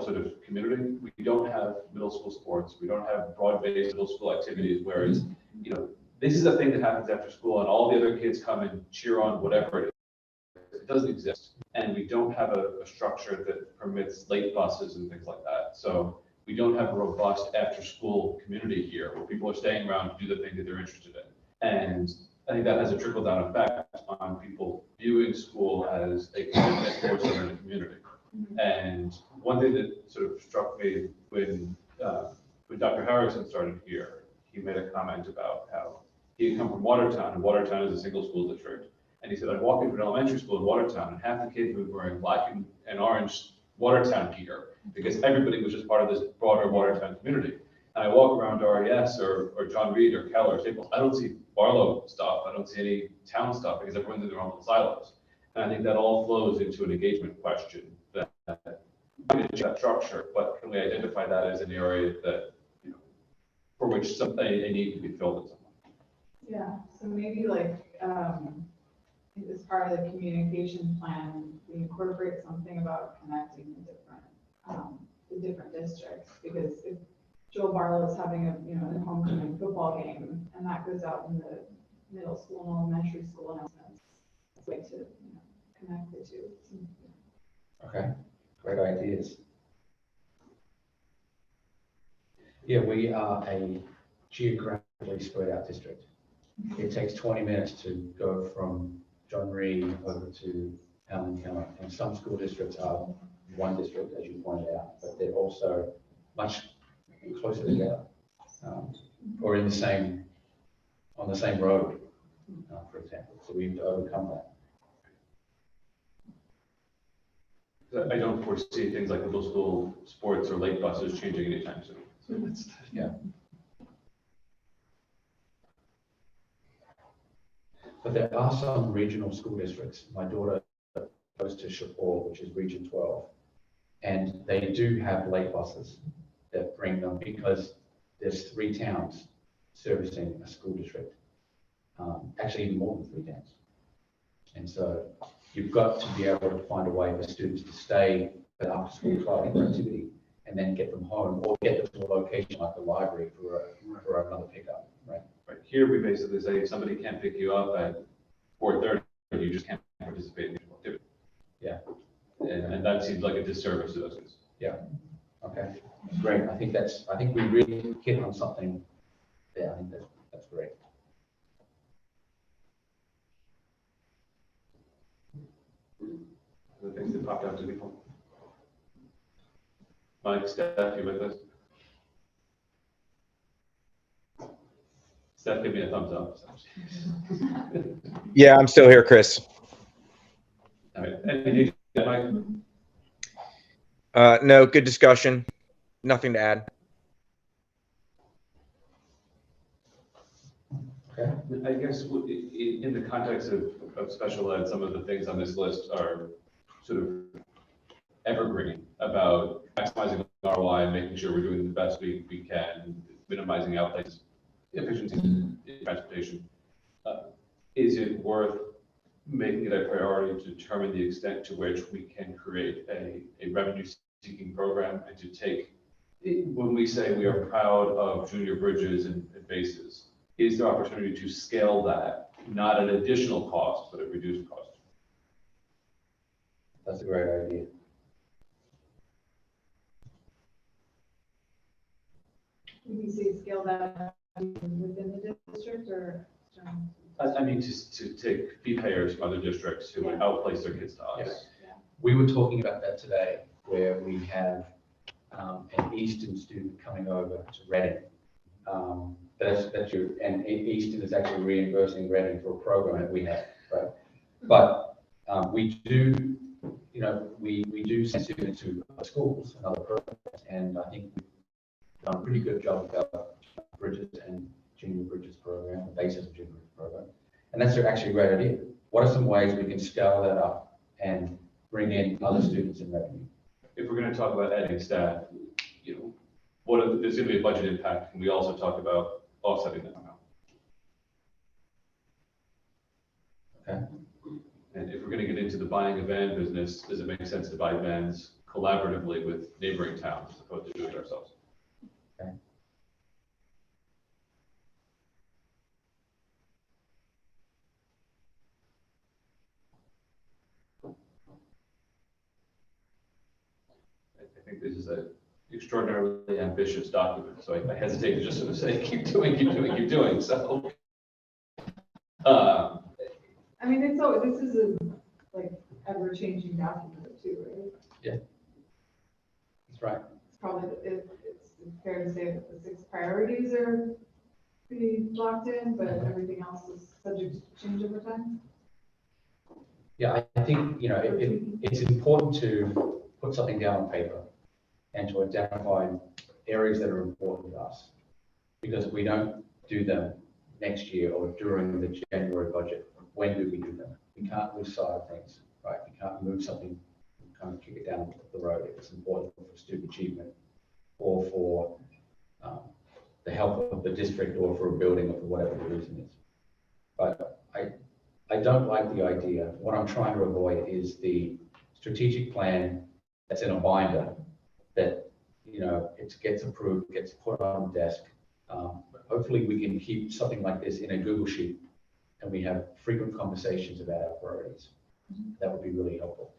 sort of community. We don't have middle school sports, we don't have broad-based middle school activities, whereas, you know, this is a thing that happens after school and all the other kids come and cheer on whatever it is. It doesn't exist. And we don't have a structure that permits late buses and things like that. So we don't have a robust after-school community here where people are staying around to do the thing that they're interested in. And I think that has a trickle-down effect on people viewing school as a commitment for someone in the community. And one thing that sort of struck me when Dr. Harrison started here, he made a comment about how he had come from Watertown, and Watertown is a single school district. And he said, I'd walk into an elementary school in Watertown, and half the kids were wearing black and orange Watertown gear, because everybody was just part of this broader Watertown community. And I walk around RES or John Reed or Keller or Staples, I don't see Barlow stuff, I don't see any town stuff, because everyone's in their own little silos. And I think that all flows into an engagement question that that structure, but can we identify that as an area that, you know, for which a need to be filled in some way? Yeah, so maybe like, as part of the communication plan, we incorporate something about connecting the different districts, because if Joel Barlow is having a homecoming football game, and that goes out in the middle school and elementary school announcements, it's a way to, connect the two. Okay, great ideas. Yeah, we are a geographically spread out district. It takes 20 minutes to go from John Reed over to Allen County, and some school districts are one district, as you pointed out, but they're also much closer together, or on the same road, for example. So we need to overcome that. I don't foresee things like middle school sports or late buses changing anytime soon. So that's, Yeah. But there are some regional school districts. My daughter goes to Shapur, which is Region 12, and they do have late buses that bring them, because there's 3 towns servicing a school district. Actually, even more than 3 towns. And so you've got to be able to find a way for students to stay at after school club or activity, and then get them home, or get them to a location like the library for another pickup, right? right. Here we basically say if somebody can't pick you up at 4:30, you just can't participate in the activity. Yeah. And that seems like a disservice to those kids. Yeah. Okay. Great. I think we really hit on something there. I think that's great. The things that popped out to people. Mike, Steph, you with us? Steph, give me a thumbs up. Yeah, I'm still here, Chris. All right. Anything, Mike? No, good discussion. Nothing to add. Okay. I guess in the context of special ed, some of the things on this list are sort of evergreen about maximizing ROI and making sure we're doing the best we can, minimizing outlays, efficiencies in transportation. Is it worth making it a priority to determine the extent to which we can create a revenue-seeking program, and to take, when we say we are proud of junior bridges and bases, is there opportunity to scale that, not at additional cost, but at reduced cost? That's a great idea. You can see scale that within the district or? I mean, to take fee payers from other districts who would outplace their kids to us. Yes. We were talking about that today, where we have an Eastern student coming over to Reading. And Eastern is actually reimbursing Reading for a program that we have, right? But we do, we do send students to other schools and other programs, and I think we've done a pretty good job with our Bridges and Junior Bridges program, the basis of Junior Bridges program. And that's actually a great idea. What are some ways we can scale that up and bring in other students in revenue? If we're going to talk about adding staff, there's going to be a budget impact, and we also talk about offsetting that amount. Okay. And if we're going to get into the buying a van business, does it make sense to buy vans collaboratively with neighboring towns as opposed to doing it ourselves? Okay. I think this is an extraordinarily ambitious document, so I hesitate to just sort of say, keep doing. So, I mean, this is a ever-changing document too, right? Yeah. That's right. It's probably, it's fair to say that the 6 priorities are pretty locked in, but everything else is subject to change over time. Yeah, I think, it's important to put something down on paper and to identify areas that are important to us. Because if we don't do them next year or during the January budget, when do we do them? We can't lose sight of things, right? We can't move something, kind of kick it down the road if it's important for student achievement or for the health of the district or for a building or for whatever the reason is. But I don't like the idea. What I'm trying to avoid is the strategic plan that's in a binder that, it gets approved, gets put on the desk. Hopefully we can keep something like this in a Google Sheet and we have frequent conversations about our priorities. That would be really helpful.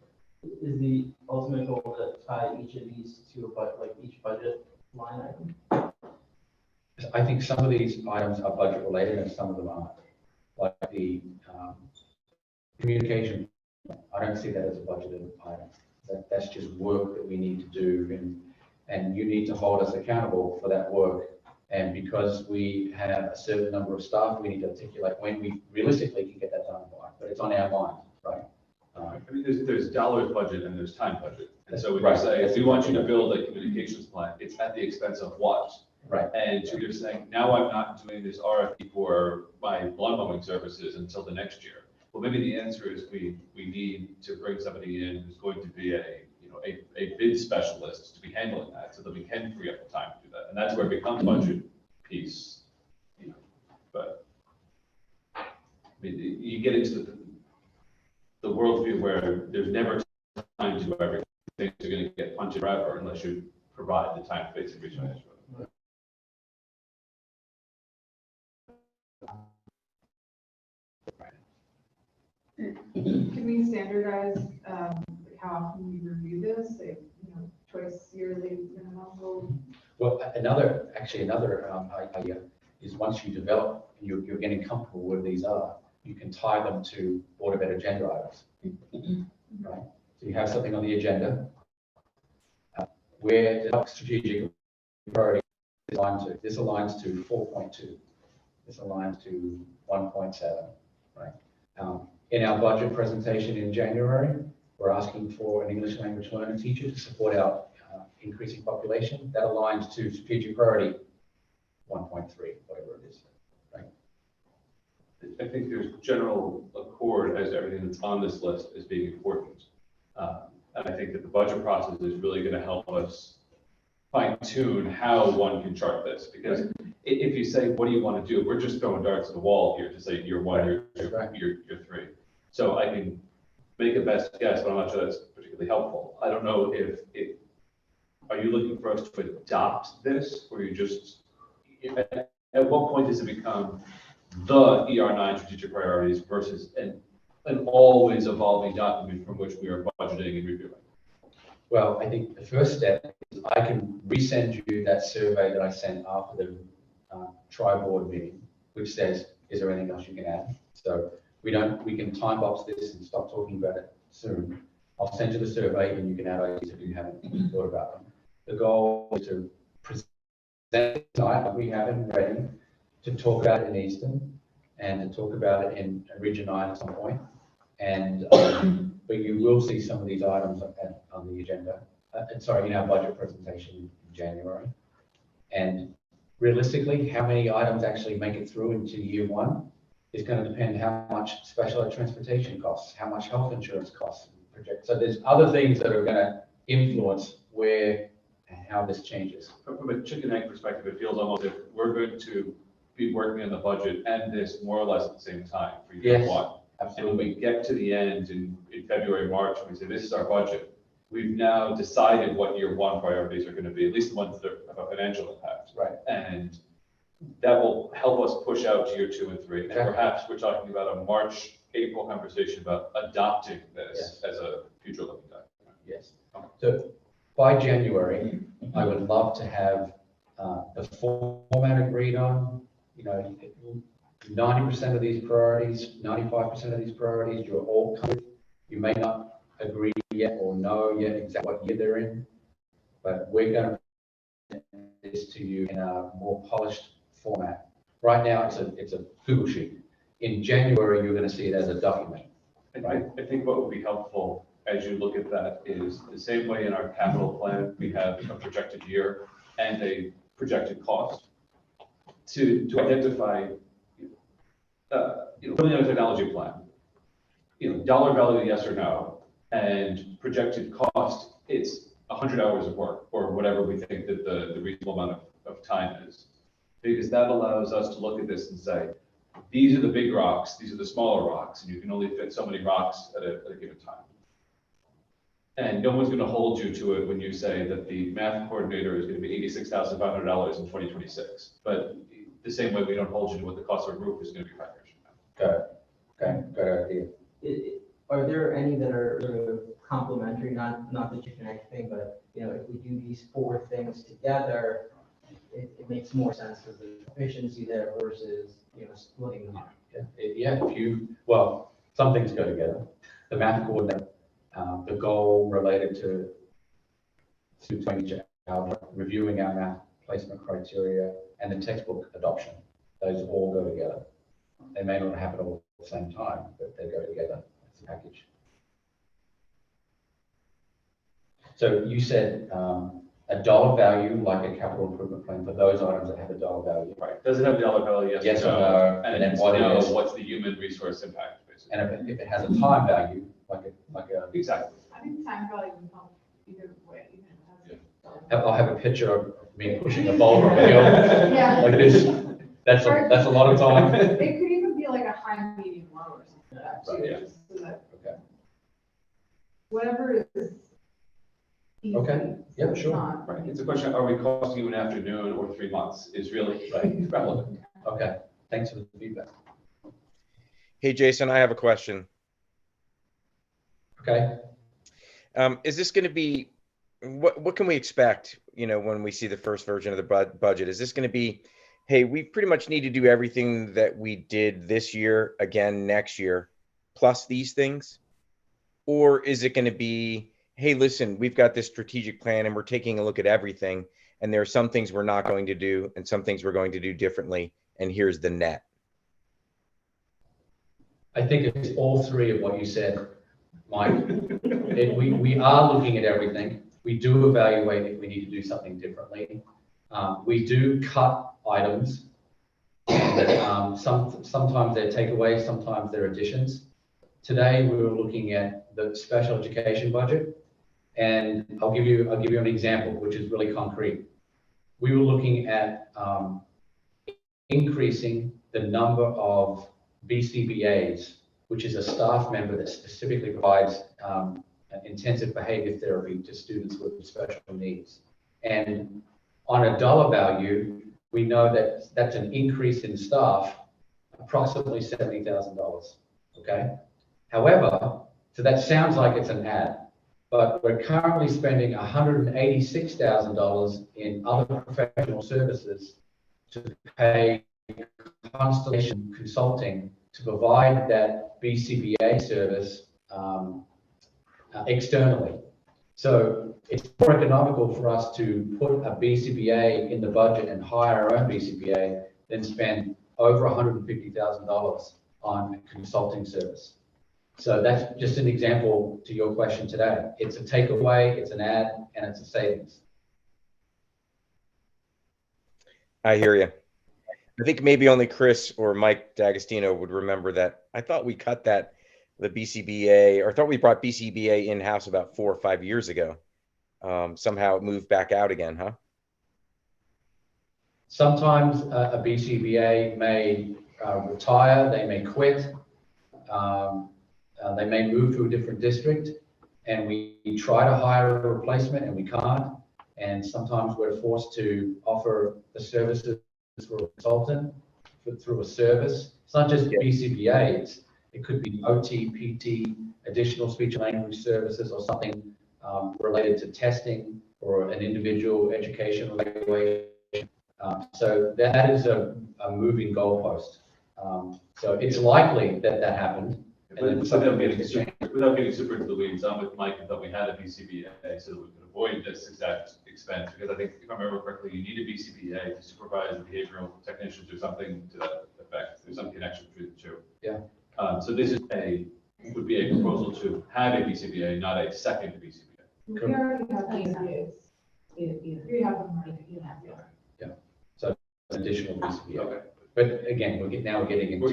Is the ultimate goal to tie each of these to a budget, each budget line item? I think some of these items are budget related and some of them aren't. Like the communication, I don't see that as a budgeted item. That's just work that we need to do, and you need to hold us accountable for that work. And because we have a certain number of staff, we need to articulate when we realistically can get that done by. But it's on our mind, right? I mean, there's dollars budget and there's time budget. And so we Right. say, if we want you to build a communications plan, it's at the expense of what? Right. And so you're saying, now I'm not doing this RFP for my lawn mowing services until the next year. Well, maybe the answer is we need to bring somebody in who's going to be a bid specialist to be handling that so that we can free up the time to do that. And that's where it becomes budget piece, but I mean, you get into the worldview where there's never time to do everything. Things are going to get punched forever unless you provide the time, space, and resources. Can we standardize how often we review this? Say, twice yearly minimum? Well, another idea is once you develop, you're getting comfortable where these are, you can tie them to Board of Ed agenda items. Right? So you have something on the agenda where the strategic priority is aligned to. This aligns to 4.2. This aligns to 1.7. Right? In our budget presentation in January, we're asking for an English language learner teacher to support our increasing population. That aligns to strategic priority 1.3, whatever it is. Right? I think there's general accord as everything that's on this list is being important. And I think that the budget process is really going to help us fine tune how one can chart this. Because if you say, what do you want to do? We're just throwing darts at the wall here to say year 1, year 2, year 3. So I can make a best guess, but I'm not sure that's particularly helpful. I don't know are you looking for us to adopt this, or you just, at what point does it become the ER9 strategic priorities versus an always evolving document from which we are budgeting and reviewing? Well, I think the first step is I can resend you that survey that I sent after the tri-board meeting, which says, is there anything else you can add? So we can time box this and stop talking about it soon. I'll send you the survey and you can add ideas if you haven't thought about them. The goal is to present tonight, like we have in Reading, to talk about it in Easton and to talk about it in Region 9 at some point. And, but you will see some of these items on the agenda, in our budget presentation in January. And realistically, how many items actually make it through into year one is going to depend how much special ed transportation costs, how much health insurance costs. So there's other things that are going to influence where and how this changes. From a chicken egg perspective, it feels almost if we're going to be working on the budget and this more or less at the same time for year Yes, one. And when we get to the end in February, March, and we say, this is our budget, we've now decided what year one priorities are going to be, at least the ones that have a financial impact. Right. And that will help us push out to year 2 and 3. And perhaps we're talking about a March, April conversation about adopting this as a future looking document. Yes. So by January, I would love to have the format agreed on, 90% of these priorities, 95% of these priorities, you're all covered. You may not agree yet or know yet exactly what year they're in, but we're going to present this to you in a more polished format. Right now, it's a Google sheet. In January, you're going to see it as a document. Right. I think what would be helpful as you look at that is the same way in our capital plan, we have a projected year and a projected cost to identify, putting in a technology plan, dollar value, yes or no, and projected cost, it's 100 hours of work or whatever we think that the reasonable amount of time is. Because that allows us to look at this and say, these are the big rocks, these are the smaller rocks, and you can only fit so many rocks at a given time. And no one's going to hold you to it when you say that the math coordinator is going to be $86,500 in 2026. But the same way we don't hold you to what the cost of a roof is going to be 5 years from now. Got it. Okay, good idea. Are there any that are sort of complementary, not the chicken egg thing, but, if we do these 4 things together, it makes more sense because there's efficiency there versus, splitting them up. Some things go together. The math coordinator, the goal related to reviewing our math placement criteria, and the textbook adoption. Those all go together. They may not happen all at the same time, but they go together as a package. So you said a dollar value, like a capital improvement plan, for those items that have a dollar value. Right. Does it have dollar value? Yes or no? And then what's the human reresource impact, basically? And if it has a time value, like a Exactly. I think time value would help either way. I'll have a picture of me pushing a boulder on a hill Yeah. like this. That's a lot of time. It could even be like a high, medium, low or something like that too, Right, yeah. just so that Okay. whatever is easy. Okay. Yeah, so it's sure. not- Right. It's a question, are we costing you an afternoon or 3 months is really relevant. Okay. Thanks for the feedback. Hey, Jason, I have a question. Okay. Is this going to be, what can we expect, when we see the first version of the budget? Is this going to be, hey, we pretty much need to do everything that we did this year again next year, plus these things? Or is it going to be, hey, listen, we've got this strategic plan and we're taking a look at everything, and there are some things we're not going to do and some things we're going to do differently, and here's the net? I think it's all 3 of what you said, Mike. We are looking at everything. We do evaluate if we need to do something differently. We do cut items. And, sometimes they're takeaways, sometimes they're additions. Today we were looking at the special education budget, and I'll give you an example, which is really concrete. We were looking at increasing the number of BCBAs, which is a staff member that specifically provides intensive behavior therapy to students with special needs. And on a dollar value, we know that that's an increase in staff, approximately $70,000, okay? However, so that sounds like it's an ad, but we're currently spending $186,000 in other professional services to pay Constellation Consulting to provide that BCBA service externally. So it's more economical for us to put a BCBA in the budget and hire our own BCBA than spend over $150,000 on a consulting service. So that's just an example to your question today. It's a takeaway, it's an add, and it's a savings. I hear you. I think maybe only Chris or Mike D'Agostino would remember that. I thought we cut that, the BCBA, or I thought we brought BCBA in-house about 4 or 5 years ago. Somehow it moved back out again, huh? Sometimes a BCBA may retire, they may quit, they may move to a different district, and we try to hire a replacement and we can't. And sometimes we're forced to offer the services for a consultant through a service. It's not just BCBAs. It could be OT, PT, additional speech and language services, or something related to testing or an individual educational evaluation. So that is a moving goalpost. So it's likely that that happened. Without getting super into the weeds, I'm with Mike and thought we had a BCBA so that we could avoid this exact expense, because I think if I remember correctly, you need a BCBA to supervise behavioral technicians or something to that effect. There's some connection between the two. Yeah. So this would be a proposal to have a BCBA, not a second BCBA. We already have BCBAs. We have them already. Yeah. So an additional BCBA. Okay. But again, we're getting into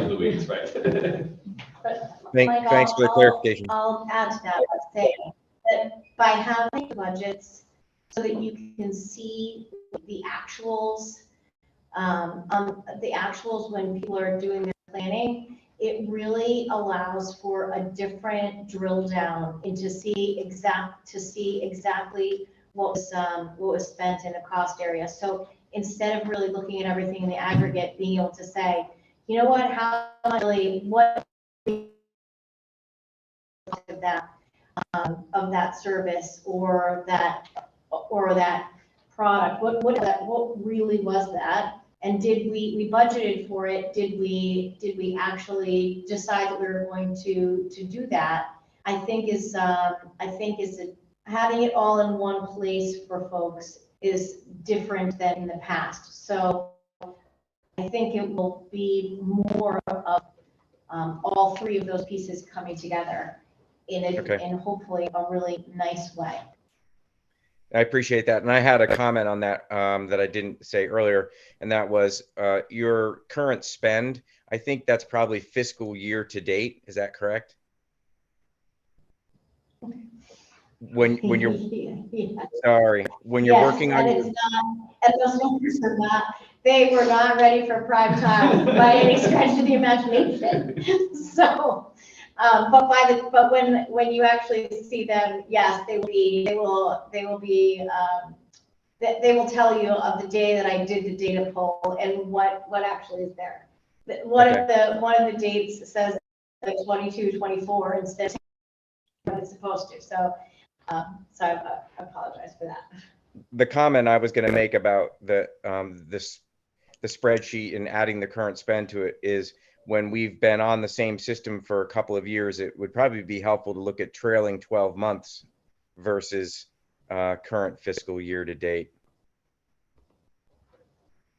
the weeds, right? Mike, Thanks for the clarification. I'll add to that by saying that by having budgets so that you can see the actuals, when people are doing their planning, it really allows for a different drill down into see exactly what was spent in a cost area. So instead of really looking at everything in the aggregate, being able to say, you know what, what of that service or that product, what really was that? And did we budgeted for it? Did we actually decide that we were going to do that? I think having it all in one place for folks is different than in the past. So I think it will be more of all three of those pieces coming together in hopefully a really nice way. I appreciate that. And I had a comment on that that I didn't say earlier, and that was your current spend. I think that's probably fiscal year to date. Is that correct? When you're Yeah. sorry, when you're working on it's not, and those numbers are not, they were not ready for prime time by any stretch of the imagination. So, but when you actually see them, yes, they will tell you of the day that I did the data poll and what actually is there. One of the dates says like 22, 24 instead of what it's supposed to. So I apologize for that. the comment I was going to make about the spreadsheet and adding the current spend to it is, when we've been on the same system for a couple of years, it would probably be helpful to look at trailing 12 months versus current fiscal year to date,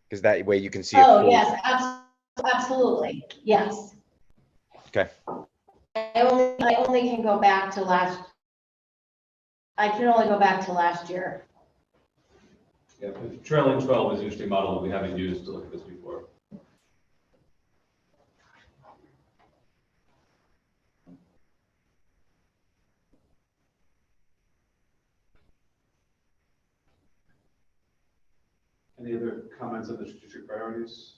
because that way you can see. Oh, yes, absolutely, yes. Okay. I only can go back to last. I can only go back to last year. Yeah, trailing 12 is an interesting model that we haven't used to look at this before. Any other comments on the strategic priorities?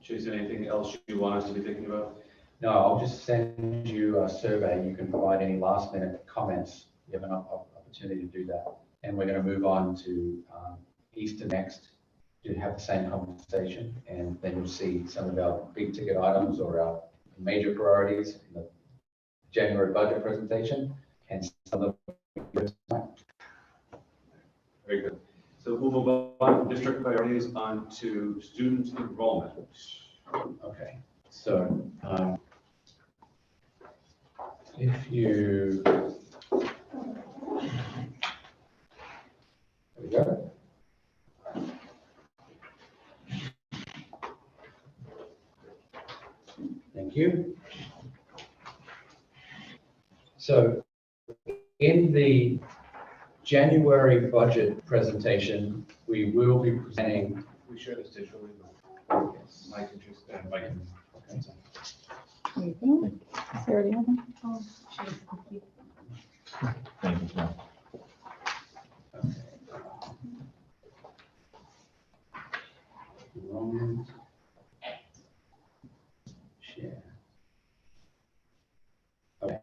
Jason, anything else you want us to be thinking about? No, I'll just send you a survey. You can provide any last minute comments. You have an opportunity to do that. And we're going to move on to Easter next to have the same conversation. And then you'll see some of our big ticket items or our major priorities in the January budget presentation and some of the. Very good. So we'll move on from district priorities on to student enrollment. Okay, so, if you, there we go. Thank you. So in the January budget presentation, we will be presenting. We share this digitally. Yes. Mike and just, Mike and. Okay. There you go. Sarah, do you have one? Thank you, Tom. Okay. Enrollment. Share. Okay.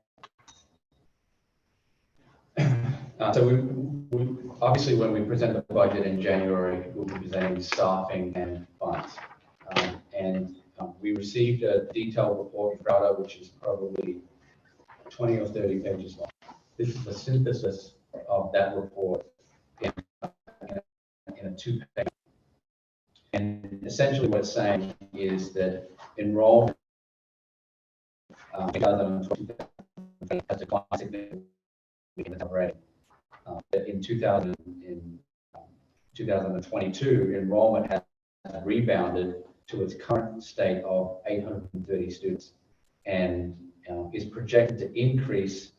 So we obviously, when we present the budget in January, we'll be presenting staffing and funds. We received a detailed report from Frauda, which is probably 20 or 30 pages long. This is the synthesis of that report in a 2-page. And essentially what it's saying is that enrollment in 2020 has declined significantly in the rate. In 2022, enrollment has rebounded to its current state of 830 students and is projected to increase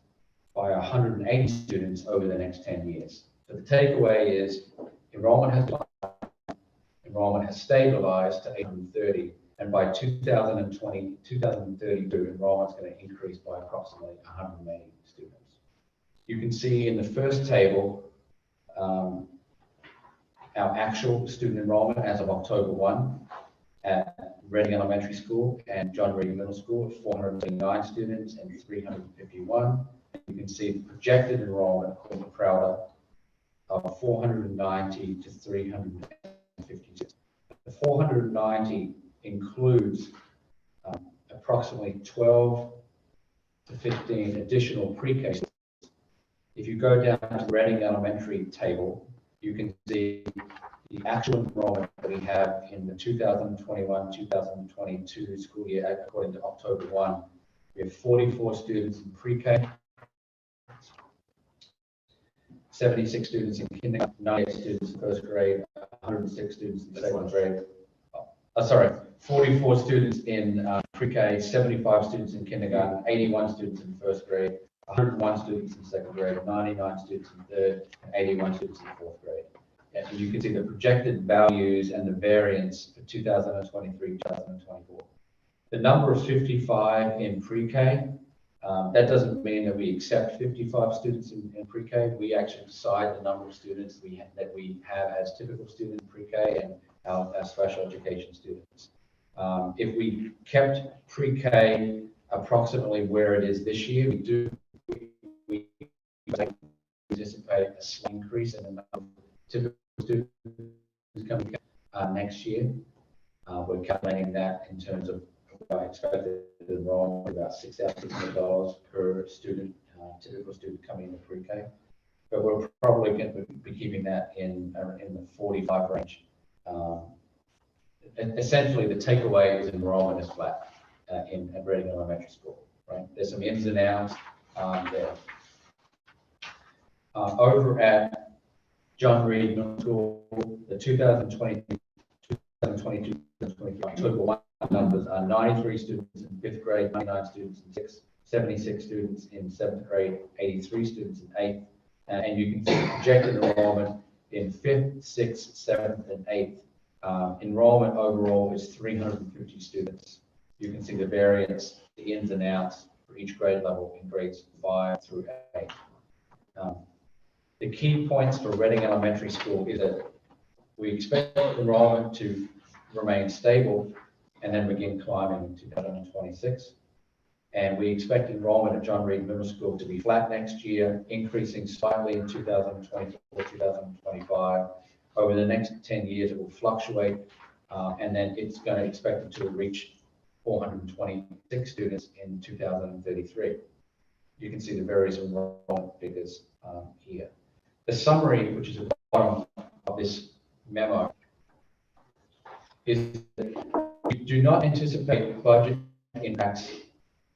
by 180 students over the next 10 years. So the takeaway is enrollment has stabilized to 830, and by 2032, enrollment is going to increase by approximately 180 students. You can see in the first table our actual student enrollment as of October 1 at Reading Elementary School and John Reed Middle School at 439 students and 351. You can see the projected enrollment according to Crowder of 490 to 352. The 490 includes approximately 12 to 15 additional pre-K. If you go down to the Reading Elementary table, you can see the actual enrollment that we have in the 2021-2022 school year, according to October 1. We have 44 students in pre-K, 76 students in kindergarten, 98 students in first grade, 106 students in second grade. 44 students in pre-K, 75 students in kindergarten, 81 students in first grade, 101 students in second grade, 99 students in third, and 81 students in fourth grade. And you can see the projected values and the variance for 2023, 2024. The number of 55 in pre-K, that doesn't mean that we accept 55 students in pre-K. We actually decide the number of students that we have as typical students in pre-K and our special education students. If we kept pre-K approximately where it is this year, we anticipate a slight increase in the number of typical students coming next year. We're calculating that in terms of expected enrollment about $6,600 per student, typical student coming into pre-K. But we're probably going to be keeping that in the 45 range. And essentially, the takeaway is enrollment is flat at Reading Elementary School. Right? There's some ins and outs there. Over at John Reed Middle School, the 2022, 2023 October 1 numbers are 93 students in 5th grade, 99 students in 6th, 76 students in 7th grade, 83 students in 8th, and you can see projected enrollment in 5th, 6th, 7th, and 8th. Enrollment overall is 350 students. You can see the variance, the ins and outs for each grade level in grades 5 through 8. The key points for Reading Elementary School is that we expect enrollment to remain stable and then begin climbing in 2026. And we expect enrollment at John Reed Middle School to be flat next year, increasing slightly in 2024, 2025. Over the next 10 years, it will fluctuate, and then it's going to expect it to reach 426 students in 2033. You can see the various enrollment figures here. The summary, which is at the bottom of this memo is that we do not anticipate budget impacts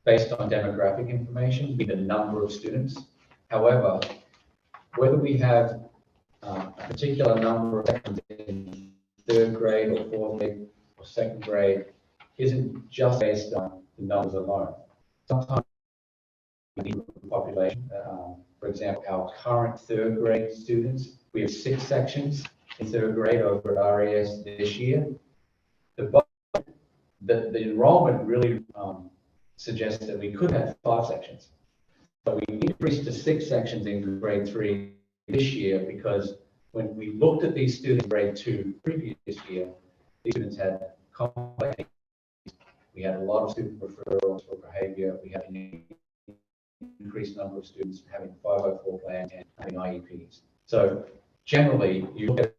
based on demographic information, the number of students. However, whether we have a particular number of sections in third grade or fourth grade or second grade isn't just based on the numbers alone. Sometimes we need the population. For example, our current third grade students, we have 6 sections in third grade over at RES this year. The enrollment really suggests that we could have 5 sections. But we increased to 6 sections in grade 3 this year because when we looked at these students in grade 2 previous year, these students had complex needs. We had a lot of student referrals for behavior. We had an increased number of students having 504 plans and having IEPs. So generally, you look at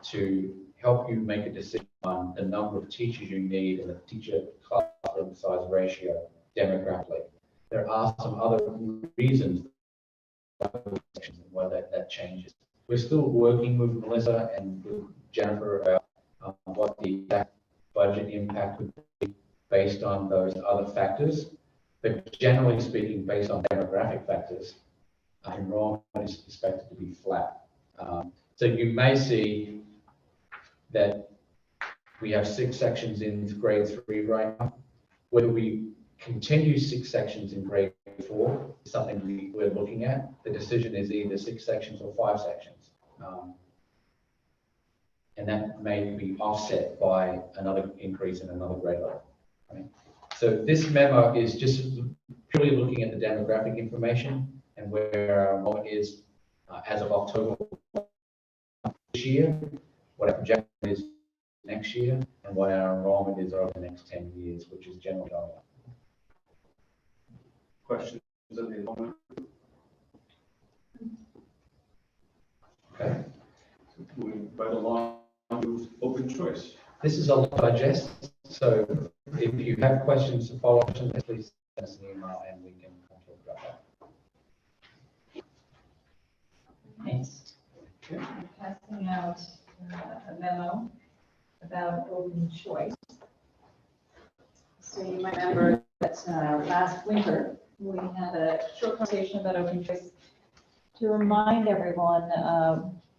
to help you make a decision on the number of teachers you need and the teacher classroom size ratio demographically. There are some other reasons why that changes. We're still working with Melissa and with Jennifer about what the exact budget impact would be based on those other factors. But generally speaking, based on demographic factors, enrollment is expected to be flat. So you may see that we have 6 sections in grade 3 right now. Whether we continue 6 sections in grade 4 is something we're looking at. The decision is either 6 sections or 5 sections. And that may be offset by another increase in another grade level. Right? So this memo is just purely looking at the demographic information and where our enrollment is as of October this year, what our projection is next year, and what our enrollment is over the next 10 years, which is generally going up. Questions on the enrollment? Okay. Moving right along to open choice. This is a lot to digest, so if you have questions or follow-up questions, please send us an email and we can talk about that. Next, we're passing out a memo about open choice. So you might remember that last winter, we had a short conversation about open choice to remind everyone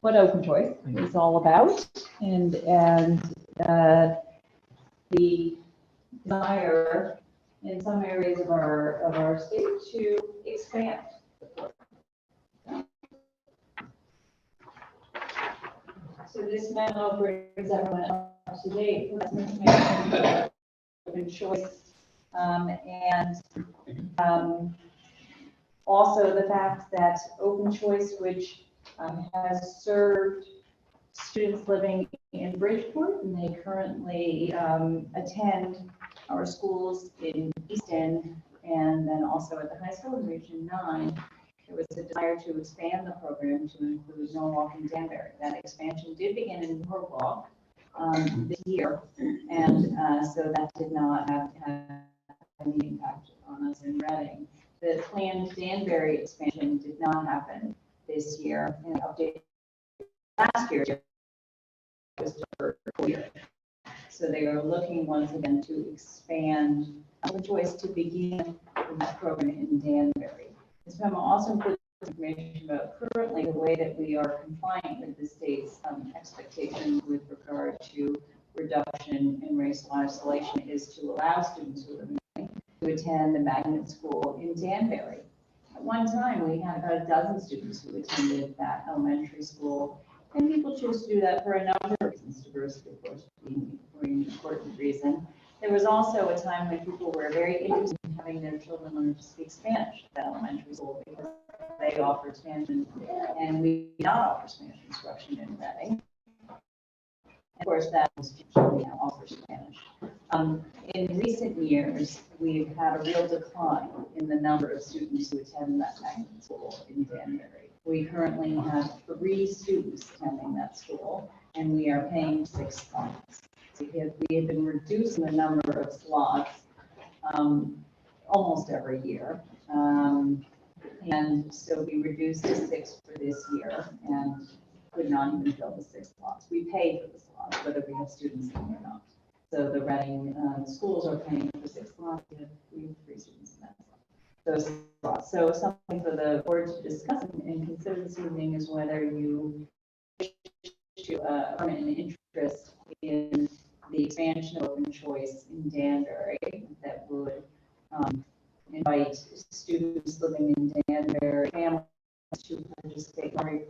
what open choice is all about and the desire in some areas of our state to expand the program. So this memo brings everyone up to date with some information about open choice and also the fact that open choice, which has served students living in Bridgeport, and they currently attend our schools in East End and then also at the high school in Region 9. There was a desire to expand the program to include Norwalk and Danbury. That expansion did begin in Norwalk this year, and so that did not have any impact on us in Reading. The planned Danbury expansion did not happen this year, and updated last year was for a full year. So they are looking once again to expand open choice to begin the program in Danbury. This memo also includes information about currently the way that we are complying with the state's expectations with regard to reduction in racial isolation is to allow students who live in Reading to attend the magnet school in Danbury. At one time, we had about a dozen students who attended that elementary school, and people choose to do that for a number of reasons, diversity, of course, being an important reason. There was also a time when people were very interested in having their children learn to speak Spanish at elementary school because they offered Spanish, and we did not offer Spanish instruction in Reading. Of course, that was we now offer Spanish. In recent years, we've had a real decline in the number of students who attend that magnet school in Danbury. We currently have 3 students attending that school, and we are paying 6 slots. So we have been reducing the number of slots almost every year. And so we reduced to 6 for this year, and could not even fill the 6 slots. We pay for the slots, whether we have students in them or not. So the Reading schools are paying for 6 slots, we have 3 students in that slot. Those slots. So something for the board to discuss and consider this evening is whether you wish to an interest in the expansion of open choice in Danbury that would invite students living in Danbury, families to participate more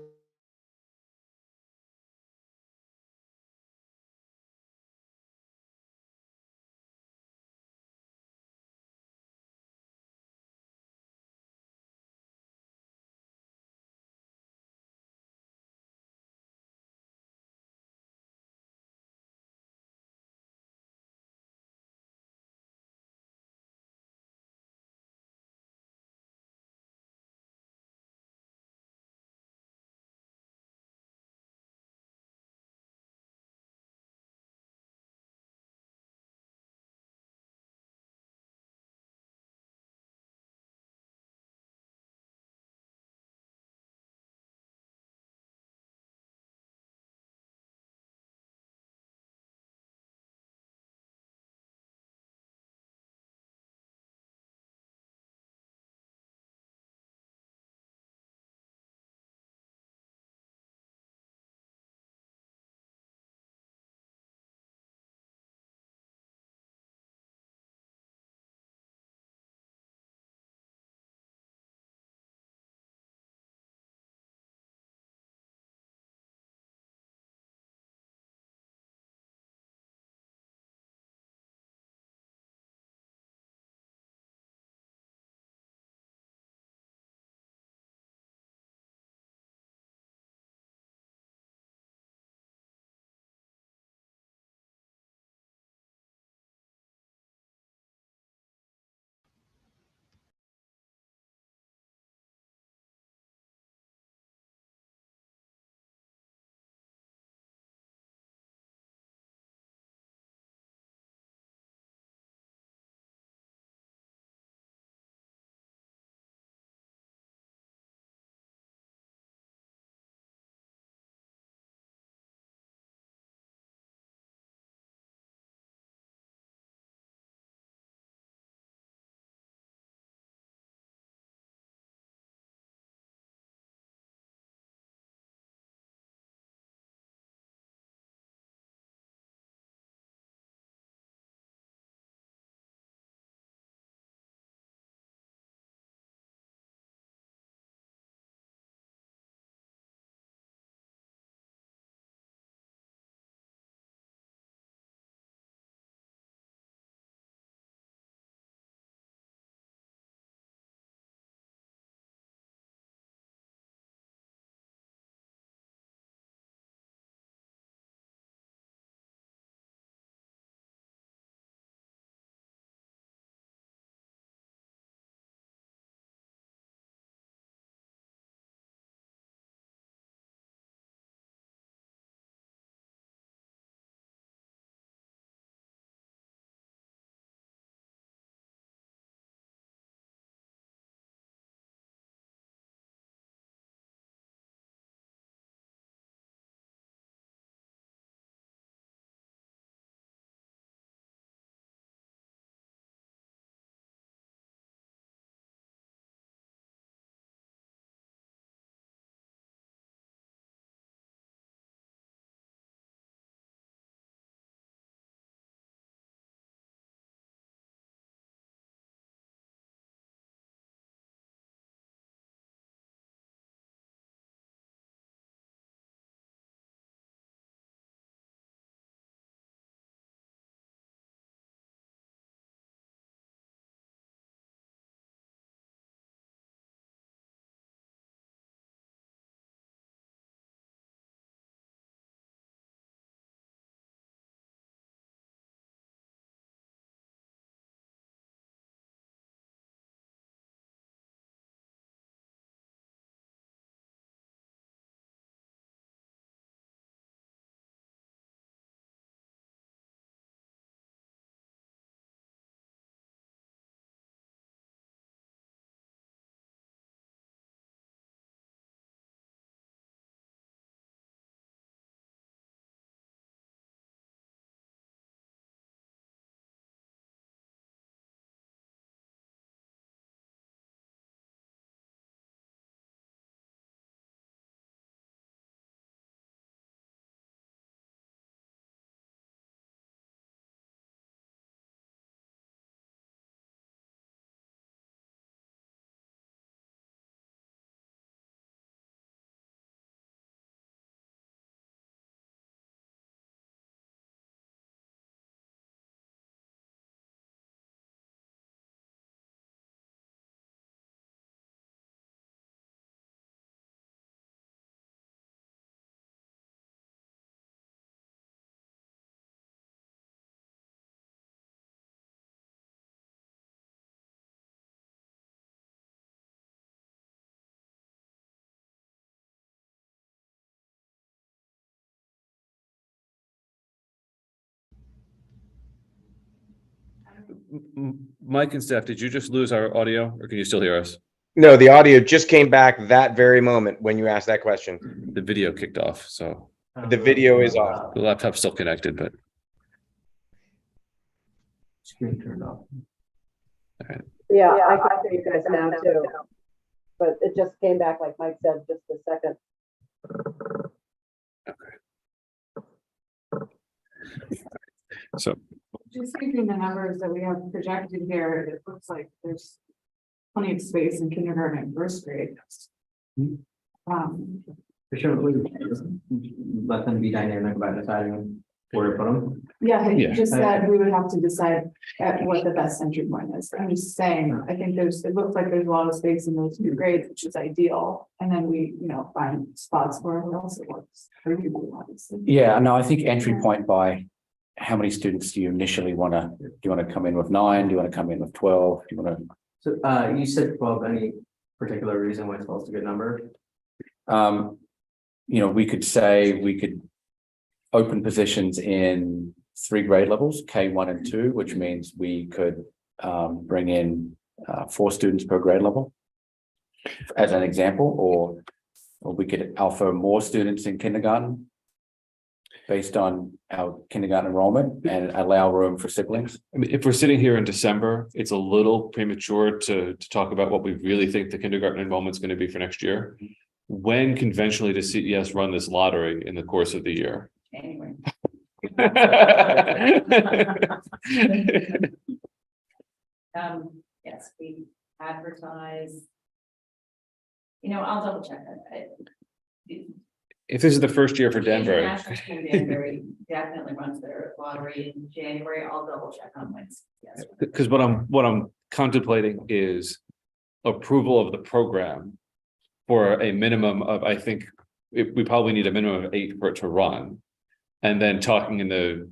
Mike and Steph, did you just lose our audio or can you still hear us? No, the audio just came back that very moment when you asked that question. The video kicked off, so The video is off. the laptop's still connected, but Screen turned off. Yeah, I can hear you guys now too. But it just came back, like Mike said, just a second. so Just thinking the numbers that we have projected here, it looks like there's plenty of space in kindergarten and first grade. For sure, we let them be dynamic about deciding where to put them. Yeah, Yeah. just that we would have to decide at what the best entry point is. I'm just saying, I think it looks like there's a lot of space in those two grades, which is ideal. And then we, find spots where else it works. For people, obviously. Yeah, no, I think entry point by how many students do you initially do you want to come in with 9? Do you want to come in with 12? Do you want to? So, you said 12, any particular reason why 12 is a good number? We could say we could open positions in 3 grade levels, K1 and 2, which means we could bring in 4 students per grade level as an example, or we could offer more students in kindergarten based on our kindergarten enrollment and allow room for siblings. I mean, if we're sitting here in December, it's a little premature to talk about what we really think the kindergarten enrollment is going to be for next year. When conventionally does CES run this lottery in the course of the year? Anyway. Yes, we advertise. I'll double check that. If this is the first year for Denver, International School January definitely runs their lottery in January. I'll double check on Wednesday. Yes. because what I'm contemplating is approval of the program for a minimum of, I think, we probably need a minimum of 8 for it to run. And then talking in the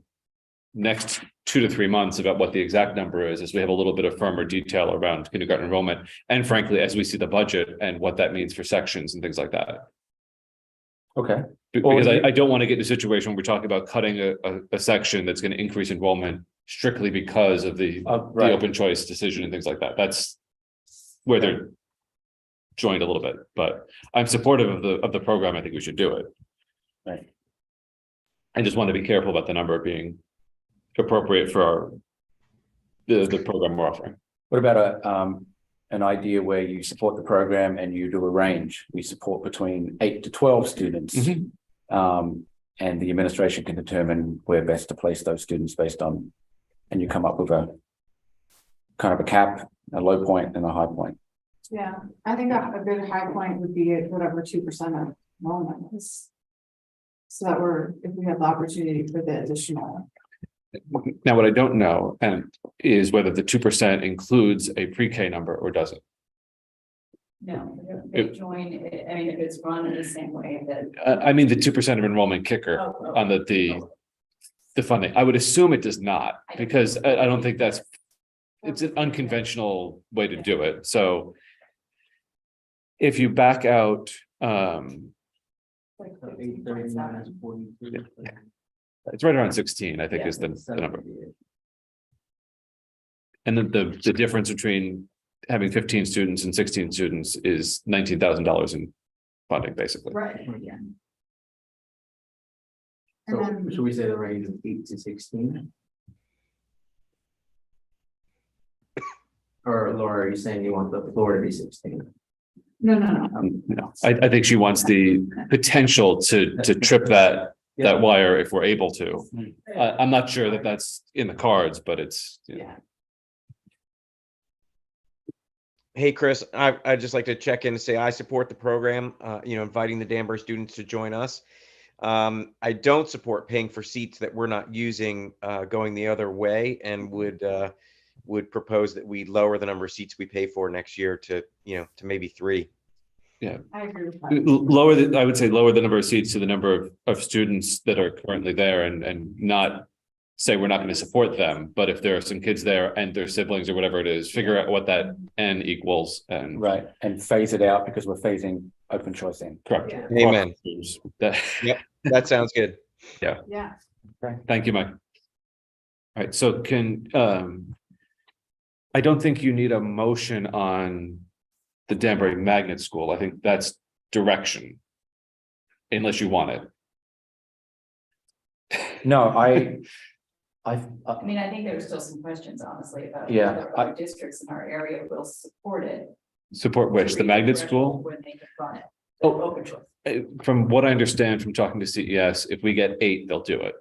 next 2 to 3 months about what the exact number is, as we have a little bit of firmer detail around kindergarten enrollment. And frankly, as we see the budget and what that means for sections and things like that. Okay. Because I don't want to get in a situation where we're talking about cutting a section that's going to increase enrollment strictly because of the open choice decision and things like that. That's where they're joined a little bit, but I'm supportive of the program. I think we should do it. Right. I just want to be careful about the number being appropriate for the program we're offering. What about an idea where you support the program and you do a range? We support between 8 to 12 students. And the administration can determine where best to place those students based on, and you come up with a kind of a cap, a low point and a high point. Yeah, I think a good high point would be at whatever 2% of enrollment is. So that if we have the opportunity for the additional. Now, what I don't know is whether the 2% includes a pre-K number or doesn't. No, they join, if it's run in the same way that. I mean, the 2% of enrollment kicker on the funding. I would assume it does not, because I don't think it's an unconventional way to do it. So if you back out, it's right around 16, I think, is the number. And then the difference between having 15 students and 16 students is $19,000 in funding, basically. Right, yeah. So should we say the range is 8 to 16? Or Laura, are you saying you want the floor to be 16? No. No, I think she wants the potential to trip that wire if we're able to. I'm not sure that that's in the cards, but it's. Yeah. Hey, Chris, I'd just like to check in and say I support the program, inviting the Danbury students to join us. I don't support paying for seats that we're not using, going the other way, and would propose that we lower the number of seats we pay for next year to maybe 3. Yeah, I agree with that. I would say lower the number of seats to the number of students that are currently there, and not say we're not going to support them. But if there are some kids there and their siblings or whatever it is, figure out what that N equals and and phase it out, because we're phasing open choice in. Correct. Yeah. Amen. That, Yep, that sounds good. Yeah. Thank you, Mike. All right, so I don't think you need a motion on the Danbury Magnet School. I think that's direction. Unless you want it. No, I, I mean, I think there are still some questions, honestly, about Yeah, whether other districts in our area will support it. Support which, the magnet school? When they can run it. Oh. Open choice. From what I understand from talking to CES, if we get 8, they'll do it.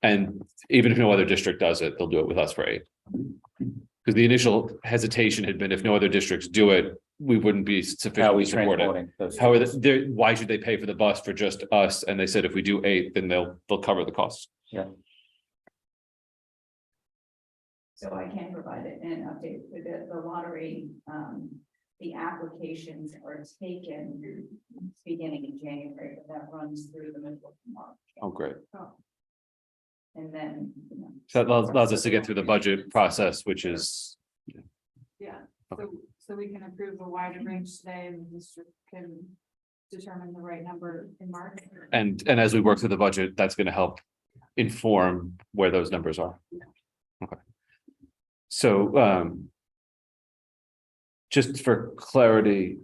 And even if no other district does it, they'll do it with us for 8. Because the initial hesitation had been if no other districts do it, we wouldn't be how are sufficiently we supported. transporting those? How are they, why should they pay for the bus for just us? And they said if we do 8, then they'll cover the costs. Yeah. So I can provide an update with the lottery. The applications are taken beginning in January, but that runs through the middle of March. Oh, great. And then. So that allows us to get through the budget process, which is, Yeah, so we can approve a wider range today and the district can determine the right number in March. and as we work through the budget, that's going to help inform where those numbers are. Okay. So, just for clarity,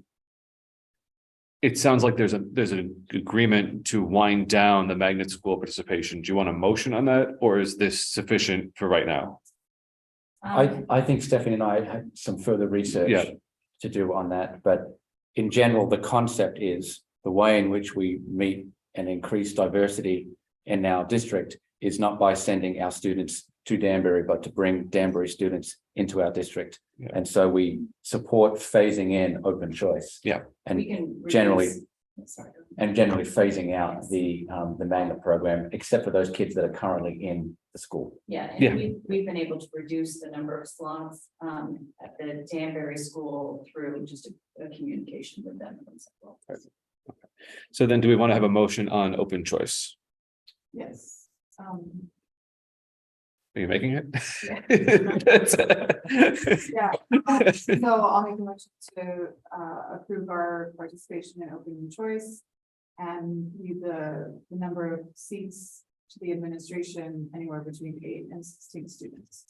it sounds like there's an agreement to wind down the magnet school participation. Do you want a motion on that, or is this sufficient for right now? I think Stephanie and I had some further research to do on that, but in general, the concept is the way in which we meet and increase diversity in our district is not by sending our students to Danbury, but to bring Danbury students into our district. Yeah. And so we support phasing in open choice. Yeah. And We can generally, reduce- generally phasing out the magnet program, except for those kids that are currently in the school. Yeah, Yeah. and we've been able to reduce the number of slots at the Danbury school through just a communication with them. So then do we want to have a motion on open choice? Yes. Are you making it? Yeah, so I'll make a motion to approve our participation in open choice. And leave the number of seats to the administration anywhere between 8 and 16 students.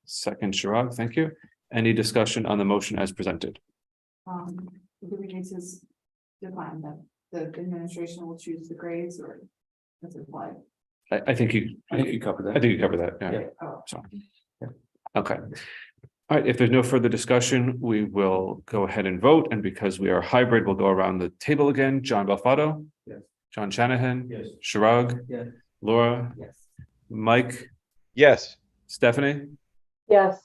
Second, Chirag, thank you. Any discussion on the motion as presented? Do we need to define that the administration will choose the grades or does it apply? I think you covered that. I think you covered that, yeah. Oh, So, okay. All right, if there's no further discussion, we will go ahead and vote, and because we are hybrid, we'll go around the table again. John Belfato? Yes. John Shanahan? Yes. Chirag? Yes. Laura? Yes. Mike? Yes. Stephanie? Yes,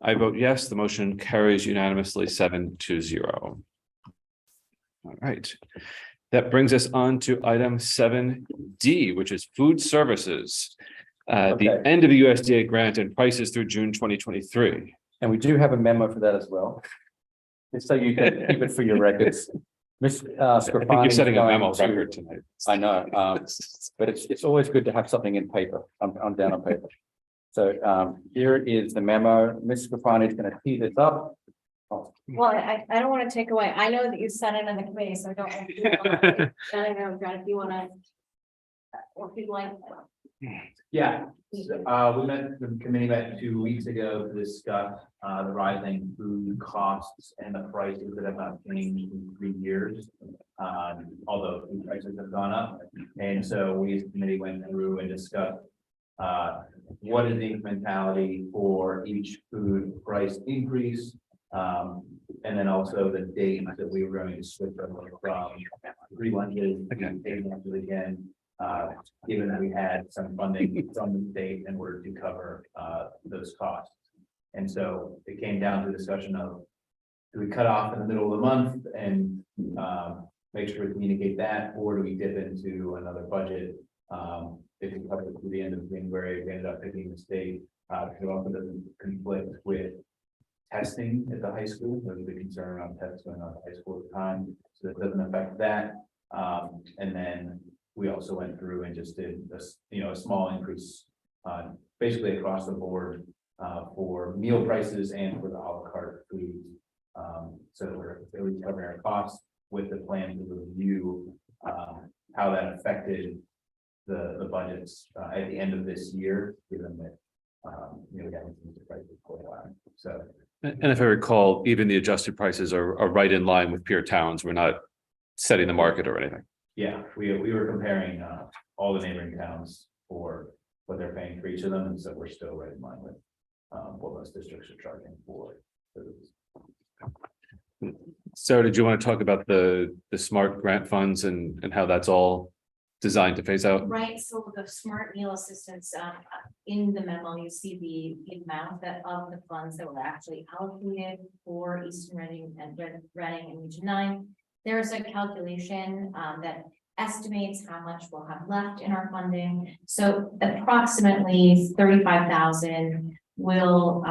I vote yes, the motion carries unanimously 7-0. All right. That brings us on to item 7D, which is food services. The Okay. end of the USDA grant and prices through June 2023. And we do have a memo for that as well. Just so you can keep it for your records. Miss I think you're setting a memo Scripani- record tonight. I know, but it's always good to have something in paper, on down on paper. So here is the memo. Ms. Scripani is going to tee this up. Oh, Well, I don't want to take away, I know that you sat in on the committee, so I don't. want to- I don't know, John, if you want to. Or if you'd like. Yeah, we met, the committee met 2 weeks ago to discuss the rising food costs and the prices that have not changed in 3 years. Although food prices have gone up. And so we as a committee went through and discussed what is the incrementality for each food price increase. And then also the date that we were going to switch over from free lunches again, paid lunches again. Given that we had some funding from the state in order to cover those costs. And so it came down to a discussion of, do we cut off in the middle of the month and make sure we communicate that, or do we dip into another budget? If we cover it through the end of January, we ended up picking the state, because it also doesn't conflict with testing at the high school. There's a big concern around tests going on at the high school at the time, so it doesn't affect that. And then we also went through and just did this, a small increase, basically across the board, for meal prices and for the a la carte foods. So that we're at least covering our costs with the plan to review, how that affected the budgets, at the end of this year, given that, we haven't seen the prices for a while. So, And if I recall, even the adjusted prices are right in line with peer towns. We're not setting the market or anything. yeah, we were comparing, all the neighboring towns for what they're paying for each of them, and so we're still right in line with, what most districts are charging for. Sarah, did you want to talk about the SMART grant funds and how that's all designed to phase out? Right, so the smart meal assistance, in the memo, you see the amount that of the funds that were actually allocated for Eastern Reading and Reading and Region 9. There's a calculation, that estimates how much we'll have left in our funding. So approximately 35,000 will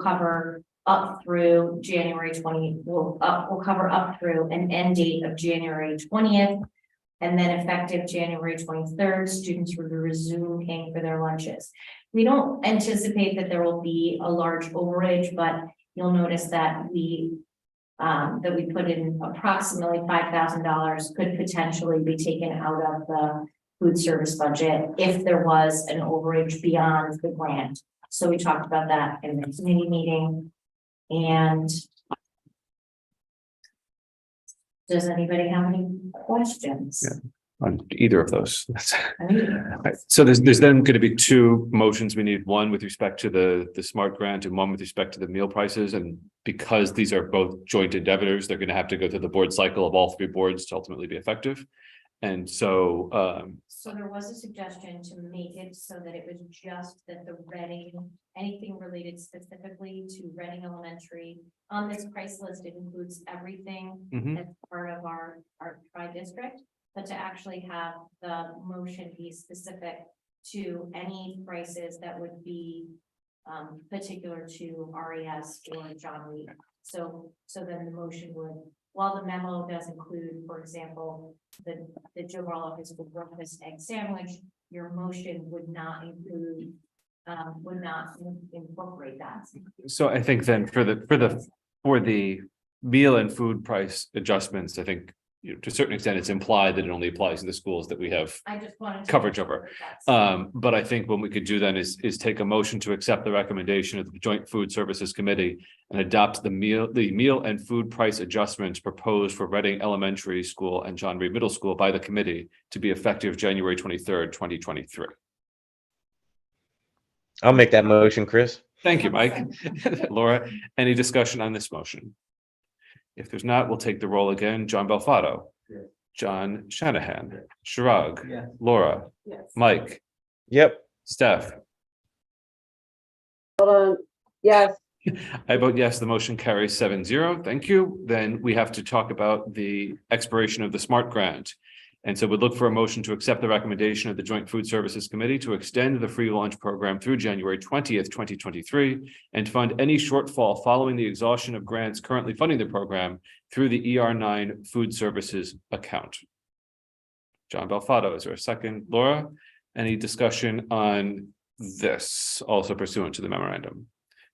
cover up through January 20, will cover up through an end date of January 20th. And then effective January 23rd, students will resume paying for their lunches. We don't anticipate that there will be a large overage, but you'll notice that we put in approximately $5,000 could potentially be taken out of the food service budget if there was an overage beyond the grant. So we talked about that in the committee meeting. And does anybody have any questions? Yeah. On either of those. Right. So there's then going to be two motions. We need one with respect to the SMART grant and one with respect to the meal prices. And because these are both joint endeavors, they're going to have to go through the board cycle of all three boards to ultimately be effective. And so so there was a suggestion to make it so that it was just that the Reading, anything related specifically to Reading Elementary on this price list, it includes everything that's part of our tri-district. But to actually have the motion be specific to any prices that would be particular to RES or John Reed. So then the motion would, while the memo does include, for example, the Joe Barlow High School breakfast egg sandwich, your motion would not include, would not incorporate that. so I think then for the meal and food price adjustments, I think, you know, to a certain extent, it's implied that it only applies to the schools that we have I just wanted to coverage over. But I think what we could do then is take a motion to accept the recommendation of the Joint Food Services Committee and adopt the meal and food price adjustments proposed for Reading Elementary School and John Reed Middle School by the committee to be effective January 23rd, 2023. I'll make that motion, Chris. Thank you, Mike. Laura, any discussion on this motion? If there's not, we'll take the roll again. John Belfato. Yes. John Shanahan. Shirag. Yes. Laura. Yes. Mike. Yep. Steph. Hold on, yes, I vote yes, the motion carries 7-0. Thank you. Then we have to talk about the expiration of the SMART grant. And so we'd look for a motion to accept the recommendation of the Joint Food Services Committee to extend the free lunch program through January 20th, 2023, and to fund any shortfall following the exhaustion of grants currently funding the program through the ER9 Food Services account. John Belfato, is there a second? Laura, any discussion on this, also pursuant to the memorandum?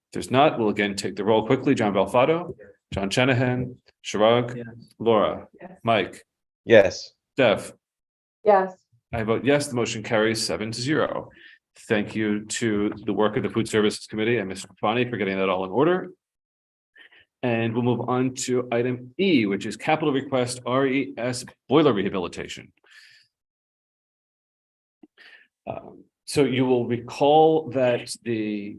If there's not, we'll again take the roll quickly. John Belfato, John Shanahan, Shirag, Yes. Laura, Yes. Mike, Yes. Steph. yes, I vote yes, the motion carries 7-0. Thank you to the work of the Food Services Committee and Mr. Fani for getting that all in order. And we'll move on to item E, which is capital request RES boiler rehabilitation. So you will recall that the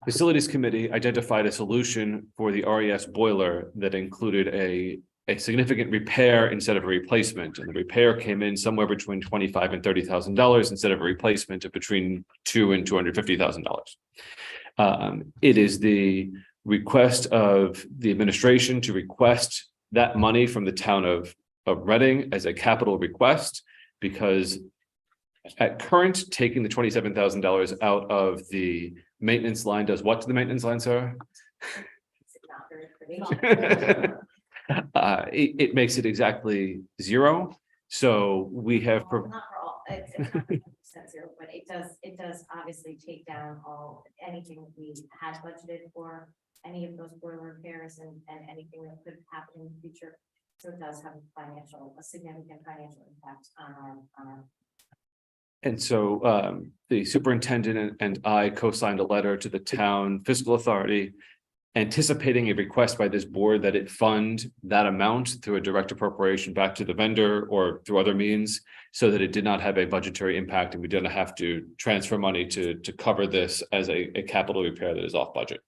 Facilities Committee identified a solution for the RES boiler that included a significant repair instead of a replacement. And the repair came in somewhere between $25,000 and $30,000 instead of a replacement of between $200,000 and $250,000. It is the request of the administration to request that money from the town of Reading as a capital request, because at current, taking the $27,000 out of the maintenance line does what to the maintenance line, Sarah? It's not very pretty. It makes it exactly zero. So we have. Well, not for all, it's not 100% zero, but it does obviously take down anything we had budgeted for any of those boiler repairs and anything that could happen in the future. So it does have a significant financial impact on our And so the superintendent and I co-signed a letter to the town fiscal authority anticipating a request by this board that it fund that amount through a direct appropriation back to the vendor or through other means, so that it did not have a budgetary impact and we didn't have to transfer money to cover this as a capital repair that is off budget.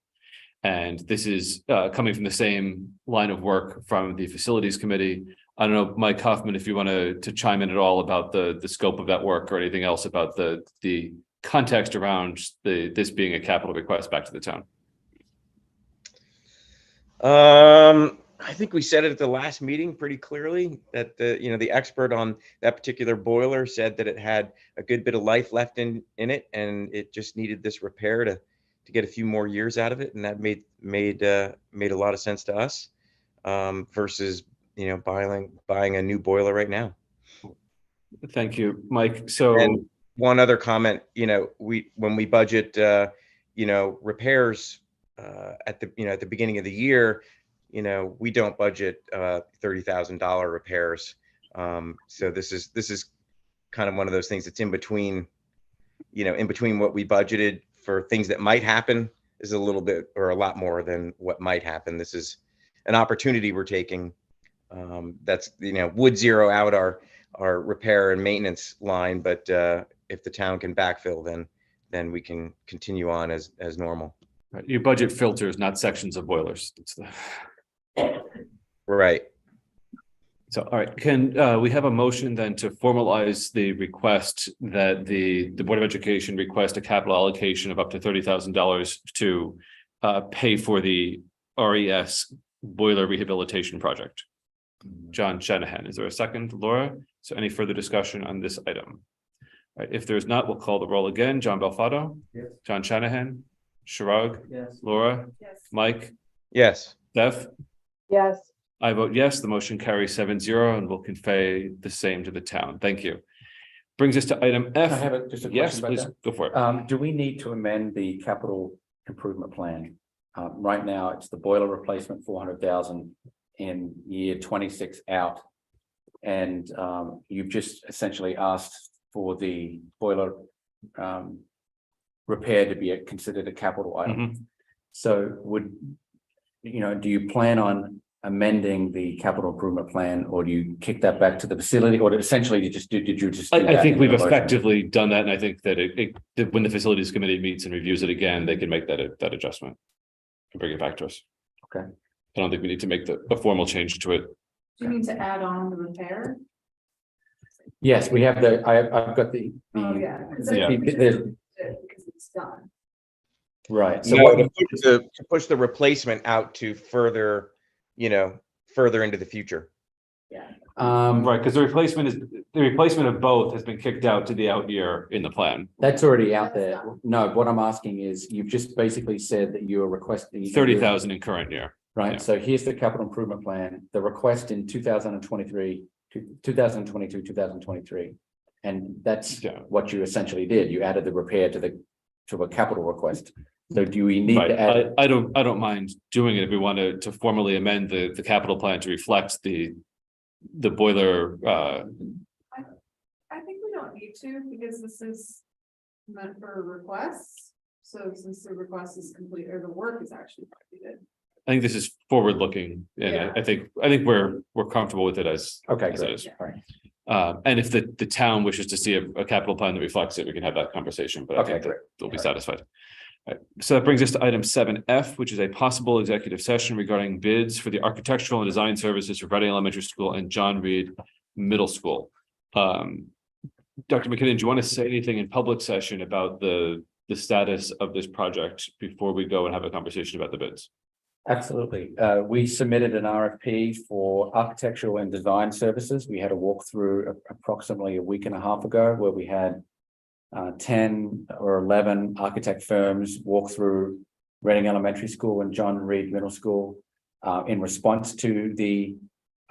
And this is coming from the same line of work from the facilities committee. I don't know, Mike Hoffman, if you want to chime in at all about the scope of that work or anything else about the context around this being a capital request back to the town. I think we said it at the last meeting pretty clearly that the expert on that particular boiler said that it had a good bit of life left in it, and it just needed this repair to get a few more years out of it, and that made a lot of sense to us versus buying a new boiler right now. Thank you, Mike. So and one other comment, when we budget repairs at the beginning of the year, we don't budget $30,000 repairs. So this is kind of one of those things that's in between what we budgeted for things that might happen is a little bit or a lot more than what might happen. This is an opportunity we're taking. That's would zero out our repair and maintenance line, but if the town can backfill, then we can continue on as normal. Right. Your budget filters, not sections of boilers. Right. So, all right, can we have a motion then to formalize the request that the Board of Education request a capital allocation of up to $30,000 to pay for the RES boiler rehabilitation project? John Shanahan, is there a second? Laura? So any further discussion on this item? All right, if there's not, we'll call the roll again. John Belfato? Yes. John Shanahan? Shirag? Yes. Laura? Yes. Mike? Yes. Steph? Yes. I vote yes. The motion carries 7-0 and will convey the same to the town. Thank you. Brings us to item F. I have just a question Yes, about please that. go for it. Do we need to amend the capital improvement plan? Right now, it's the boiler replacement, 400,000 in year 26 out. And you've just essentially asked for the boiler repair to be considered a capital item. Mm-hmm. So do you plan on amending the capital improvement plan, or do you kick that back to the facility, or essentially did you just do I that think in we've the motion? effectively done that, and I think that that when the facilities committee meets and reviews it again, they can make that adjustment and bring it back to us. Okay. I don't think we need to make a formal change to it. Do you need to add on the repair? Yes, we have I've got the Oh, yeah. Because it's done. right. So to push the replacement out to further into the future. Yeah. Right, because the replacement of both has been kicked out to the out year in the plan. That's already out there. No, what I'm asking is, you've just basically said that you are requesting 30,000 in current year. Right, Yeah. so here's the capital improvement plan, the request in 2023, 2022, 2023. And that's what you essentially did. You added the repair to a capital request. So do we need to add? I don't mind doing it if we want to formally amend the capital plan to reflect the boiler. I think we don't need to, because this is meant for requests. So since the request is complete, or the work is actually completed. I think this is forward looking, and Yeah. I think we're comfortable with it as Okay, as great. it is. All right. And if the town wishes to see a capital plan that reflects it, we can have that conversation, but I Okay, think that great. they'll be satisfied. All right. So that brings us to item 7F, which is a possible executive session regarding bids for the architectural and design services for Reading Elementary School and John Reed Middle School. Dr. McKinnon, do you want to say anything in public session about the status of this project before we go and have a conversation about the bids? Absolutely. We submitted an RFP for architectural and design services. We had a walkthrough approximately a week and a half ago, where we had 10 or 11 architect firms walk through Reading Elementary School and John Reed Middle School in response to the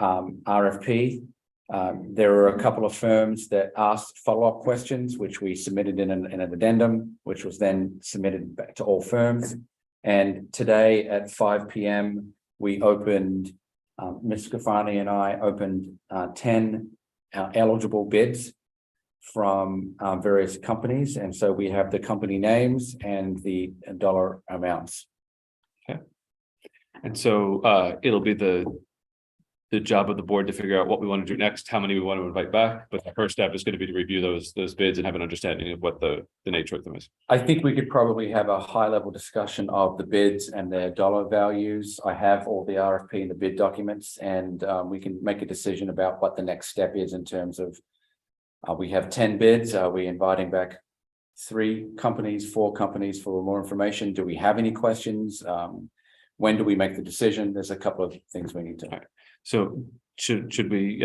RFP. There were a couple of firms that asked follow-up questions, which we submitted in an addendum, which was then submitted back to all firms. And today at 5 p.m., we opened, Ms. Scafani and I opened 10 eligible bids. from various companies. And so we have the company names and the dollar amounts. And so it'll be the job of the board to figure out what we want to do next, how many we want to invite back. But the first step is going to be to review those bids and have an understanding of what the nature of them is. I think we could probably have a high level discussion of the bids and their dollar values. I have all the RFP and the bid documents, and we can make a decision about what the next step is in terms of we have 10 bids. Are we inviting back 3 companies, 4 companies for more information? Do we have any questions? When do we make the decision? There's a couple of things we need to. So should we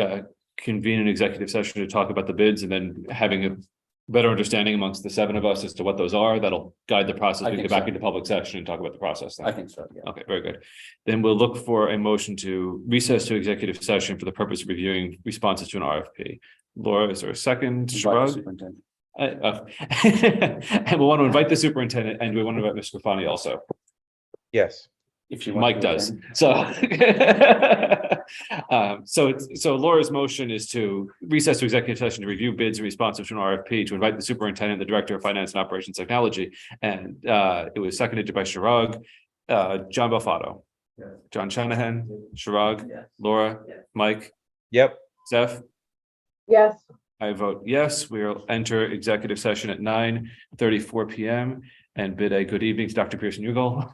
convene an executive session to talk about the bids and then having a better understanding amongst the 7 of us as to what those are? That'll guide the process. We can get back into public session and talk about the process. Then. I think so, yeah. Okay, very good. Then we'll look for a motion to recess to executive session for the purpose of reviewing responses to an RFP. Laura, is there a second? Shrug? And we want to invite the superintendent, and we want to invite Mr. Grafani also. Yes. If you Mike does. So, so Laura's motion is to recess to executive session to review bids responsive to an RFP, to invite the superintendent, the director of finance and operations technology. And it was seconded by Shirag, John Belfato, Yes. John Shanahan, Shirag, Laura, Mike. Yep. Zeph. Yes. I vote yes. We'll enter executive session at 9:34 p.m. and bid a good evening to Dr. Pearson Ugal.